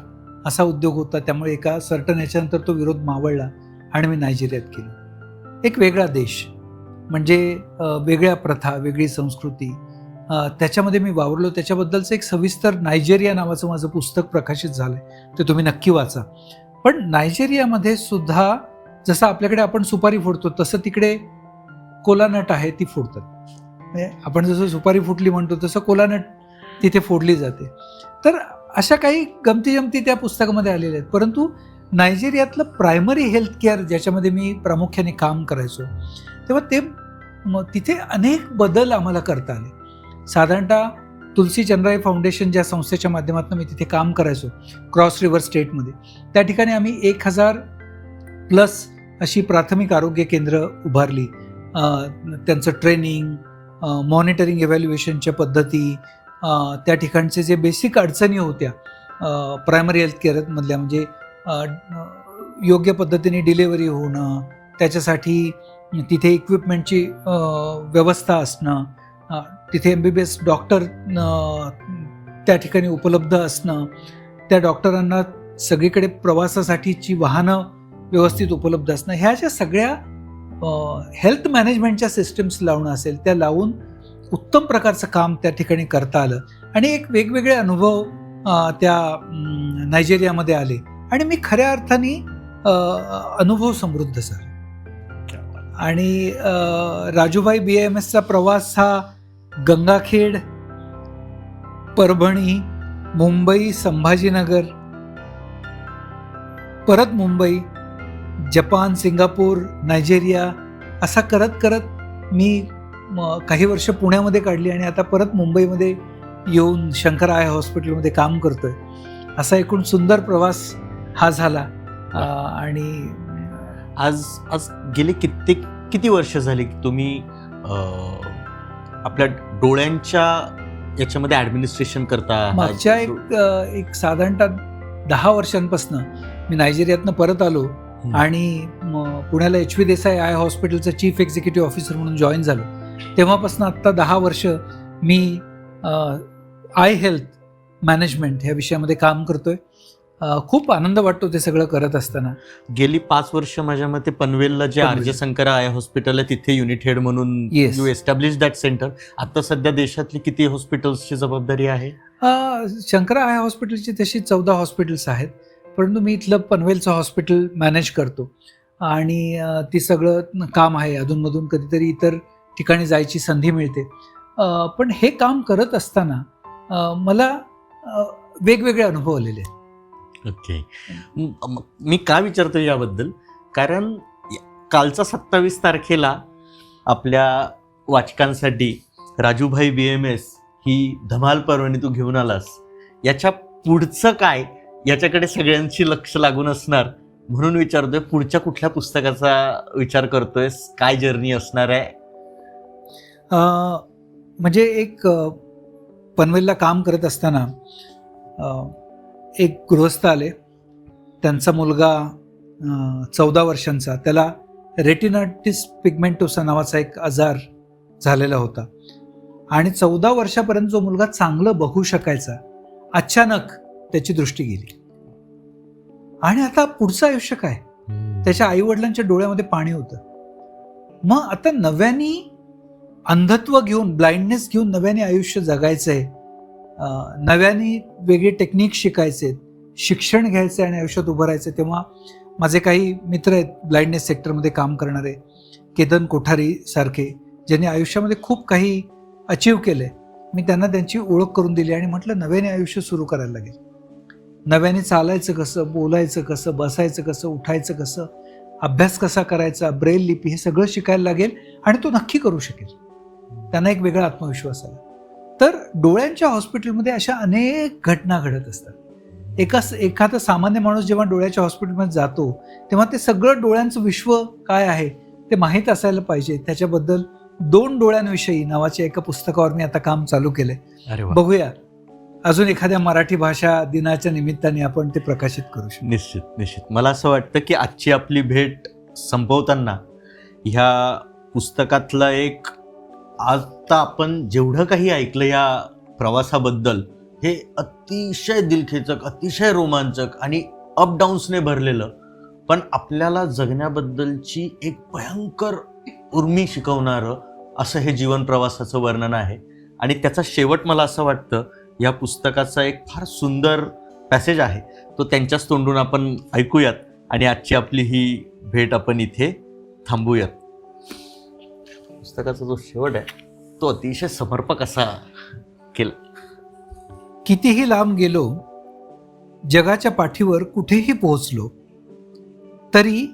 असा उद्योग होता, त्यामुळे एका सर्टन याच्यानंतर तो विरोध मावळला आणि मी नायजेरियात गेलो. एक वेगळा देश, म्हणजे वेगळ्या प्रथा, वेगळी संस्कृती, त्याच्यामध्ये मी वावरलो. त्याच्याबद्दलचं एक सविस्तर नायजेरिया नावाचं माझं पुस्तक प्रकाशित झालं आहे, ते तुम्ही नक्की वाचा. पण नायजेरियामध्ये सुद्धा जसं आपल्याकडे आपण सुपारी फोडतो तसं तिकडे कोलानट आहे, ती फोडतात. म्हणजे आपण जसं सुपारी फुटली म्हणतो तसं कोलानट तिथे फोडली जाते. तर अशा काही गमती त्या पुस्तकामध्ये आलेल्या आहेत. परंतु नायजेरियातलं प्रायमरी हेल्थ केअर, ज्याच्यामध्ये मी प्रामुख्याने काम करायचो, तेव्हा तिथे अनेक बदल आम्हाला करता आले. साधारणतः तुलसी चंद्राई फाउंडेशन, ज्या संस्थेच्या माध्यमातून मी तिथे काम करायचो क्रॉस रिव्हर स्टेटमध्ये, त्या ठिकाणी आम्ही 1000+ अशी प्राथमिक आरोग्य केंद्र उभारली. त्यांचं ट्रेनिंग, मॉनिटरिंग, इव्हॅल्युएशनच्या पद्धती, त्या ठिकाणचे जे बेसिक अडचणी होत्या प्रायमरी हेल्थ केअरमधल्या, म्हणजे योग्य पद्धतीने डिलेवरी होणं, त्याच्यासाठी तिथे इक्विपमेंटची व्यवस्था असणं, तिथे MBBS डॉक्टर त्या ठिकाणी उपलब्ध असणं, त्या डॉक्टरांना सगळीकडे प्रवासासाठीची वाहनं व्यवस्थित उपलब्ध असणं, ह्या ज्या सगळ्या हेल्थ मॅनेजमेंटच्या सिस्टम्स लावणं असेल, त्या लावून उत्तम प्रकारचं काम त्या ठिकाणी करता आलं. आणि एक वेगवेगळे अनुभव त्या नायजेरियामध्ये आले आणि मी खऱ्या अर्थाने अनुभव समृद्ध झालो. आणि राजूभाई BAMSचा प्रवास हा गंगाखेड, परभणी, मुंबई, संभाजीनगर, परत मुंबई, जपान, सिंगापूर, नायजेरिया, असा करत करत मी काही वर्ष पुण्यामध्ये काढली आणि आता परत मुंबईमध्ये येऊन शंकर आय हॉस्पिटलमध्ये काम करतोय. असा एकूण सुंदर प्रवास हा झाला. आणि आज गेले किती वर्ष झाली की तुम्ही आपल्या डोळ्यांच्या याच्यामध्ये ॲडमिनिस्ट्रेशन करता? मागच्या एक साधारणतः 10 वर्षांपासून मी नायजेरियातनं परत आलो आणि पुण्याला HV देसाई आय हॉस्पिटलचं चीफ एक्झिक्युटिव्ह ऑफिसर म्हणून जॉईन झालो. तेव्हापासून आत्ता 10 वर्ष मी आय हेल्थ मॅनेजमेंट ह्या विषयामध्ये काम करतोय. खूप आनंद वाटतो ते सगळं करत असताना. गेली 5 वर्ष माझ्या मते पनवेलला जे RJ शंकर आय हॉस्पिटल आहे तिथे युनिट हेड म्हणून यू एस्टॅब्लिश दॅट सेंटर. आता सध्या देशातली किती हॉस्पिटल्सची जबाबदारी आहे? शंकरा आय हॉस्पिटलची तशी 14 हॉस्पिटल्स आहेत, परंतु मी इथलं पनवेलचं हॉस्पिटल मॅनेज करतो आणि ती सगळं काम आहे. अधूनमधून कधीतरी इतर ठिकाणी जायची संधी मिळते. पण हे काम करत असताना मला वेगवेगळे अनुभव आलेले आहेत. ओके. मी का विचारतो याबद्दल, कारण कालचा 27 तारखेला आपल्या वाचकांसाठी राजूभाई BAMS ही धमाल पर्वणी तू घेऊन आलास. याच्या पुढचं काय, याच्याकडे सगळ्यांची लक्ष लागून असणार म्हणून विचारतोय. पुढच्या कुठल्या पुस्तकाचा विचार करतोयस? काय जर्नी असणार आहे? म्हणजे एक पनवेलला काम करत असताना एक गृहस्थ आले. त्यांचा मुलगा 14 वर्षांचा, त्याला रेटिनाटिस पिगमेंटोसा नावाचा एक आजार झालेला होता आणि 14 वर्षापर्यंत जो मुलगा चांगलं बघू शकायचा, अचानक त्याची दृष्टी गेली. आणि आता पुढचं आयुष्य काय? त्याच्या आई वडिलांच्या डोळ्यामध्ये पाणी होतं. मग आता नव्याने अंधत्व घेऊन, ब्लाइंडनेस घेऊन नव्याने आयुष्य जगायचंय, नव्याने वेगळे टेक्निक शिकायचे, शिक्षण घ्यायचं आणि आयुष्यात उभं राहायचं. तेव्हा माझे काही मित्र आहेत ब्लाइंडनेस सेक्टरमध्ये काम करणारे, केतन कोठारी सारखे, ज्यांनी आयुष्यामध्ये खूप काही अचीव केलंय. मी त्यांना त्यांची ओळख करून दिली आणि म्हटलं नव्याने आयुष्य सुरू करायला लागेल. नव्याने चालायचं कसं, बोलायचं कसं, बसायचं कसं, उठायचं कसं, अभ्यास कसा करायचा, ब्रेल लिपी, हे सगळं शिकायला लागेल आणि तो नक्की करू शकेल. त्यांना एक वेगळा आत्मविश्वास आला. तर डोळ्यांच्या हॉस्पिटलमध्ये अशा अनेक घटना घडत असतात. एखादा सामान्य माणूस जेव्हा डोळ्याच्या हॉस्पिटलमध्ये जातो तेव्हा ते सगळं डोळ्यांचं विश्व काय आहे ते माहीत असायला पाहिजे. त्याच्याबद्दल 2 डोळ्यांविषयी नावाच्या एका पुस्तकावर मी आता काम चालू केलंय. अरे वा. बघूया अजून एखाद्या मराठी भाषा दिनाच्या निमित्ताने आपण ते प्रकाशित करू शकतो. निश्चित. मला असं वाटतं की आजची आपली भेट संपवताना ह्या पुस्तकातलं एक, आता आपण जेवढं काही ऐकलं या प्रवासाबद्दल, हे अतिशय दिलखेचक, अतिशय रोमांचक आणि अपडाऊन्सने भरलेलं, पण आपल्याला जगण्याबद्दलची एक भयंकर उर्मी शिकवणारं असं हे जीवन प्रवासाचं वर्णन आहे. आणि त्याचा शेवट मला असं वाटतं या पुस्तकाचा एक फार सुंदर पॅसेज आहे, तो त्यांच्याच तोंडून आपण ऐकूयात आणि आजची आपली ही भेट आपण इथे थांबूयात. पुस्तकाचा जो शेवट आहे तो अतिशय समर्पक असा केला. कितीही लांब गेलो, जगाच्या पाठीवर कुठेही पोहोचलो, तरी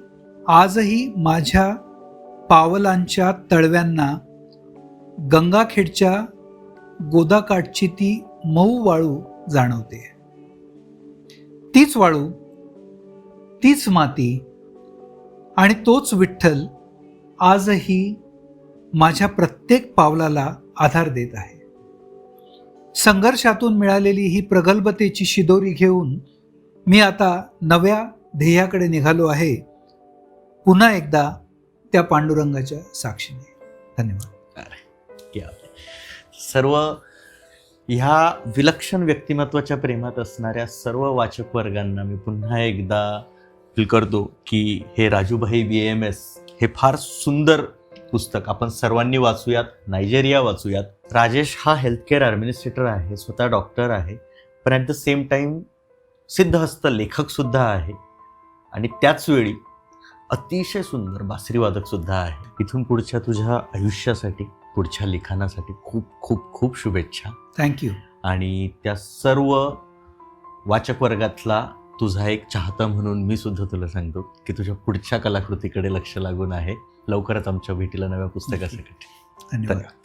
आजही माझ्या पावलांच्या तळव्यांना गंगाखेडच्या गोदाकाठची ती मऊ वाळू जाणवते. तीच वाळू, तीच माती आणि तोच विठ्ठल आजही माझ्या प्रत्येक पावलाला आधार देत आहे. संघर्षातून मिळालेली ही प्रगल्भतेची शिदोरी घेऊन मी आता नव्या ध्येयाकडे निघालो आहे, पुन्हा एकदा त्या पांडुरंगाच्या साक्षीने. धन्यवाद. सर्व ह्या विलक्षण व्यक्तिमत्वाच्या प्रेमात असणाऱ्या सर्व वाचक वर्गांना मी पुन्हा एकदा फील करतो की हे राजूभाई VMS हे फार सुंदर पुस्तक आपण सर्वांनी वाचूयात, नायजेरिया वाचूयात. राजेश हा हेल्थकेअर ॲडमिनिस्ट्रेटर आहे, स्वतः डॉक्टर आहे, पण ॲट द सेम टाईम सिद्धहस्त लेखकसुद्धा आहे आणि त्याच वेळी अतिशय सुंदर बासरीवादकसुद्धा आहे. इथून पुढच्या तुझ्या आयुष्यासाठी, पुढच्या लिखाणासाठी खूप खूप खूप शुभेच्छा. थँक्यू. आणि त्या सर्व वाचक वर्गातला तुझा एक चाहता म्हणून मी सुद्धा तुला सांगतो की तुझ्या पुढच्या कलाकृतीकडे लक्ष लागून आहे. लवकरच आमच्या भेटीला नव्या पुस्तकासाठी. धन्यवाद.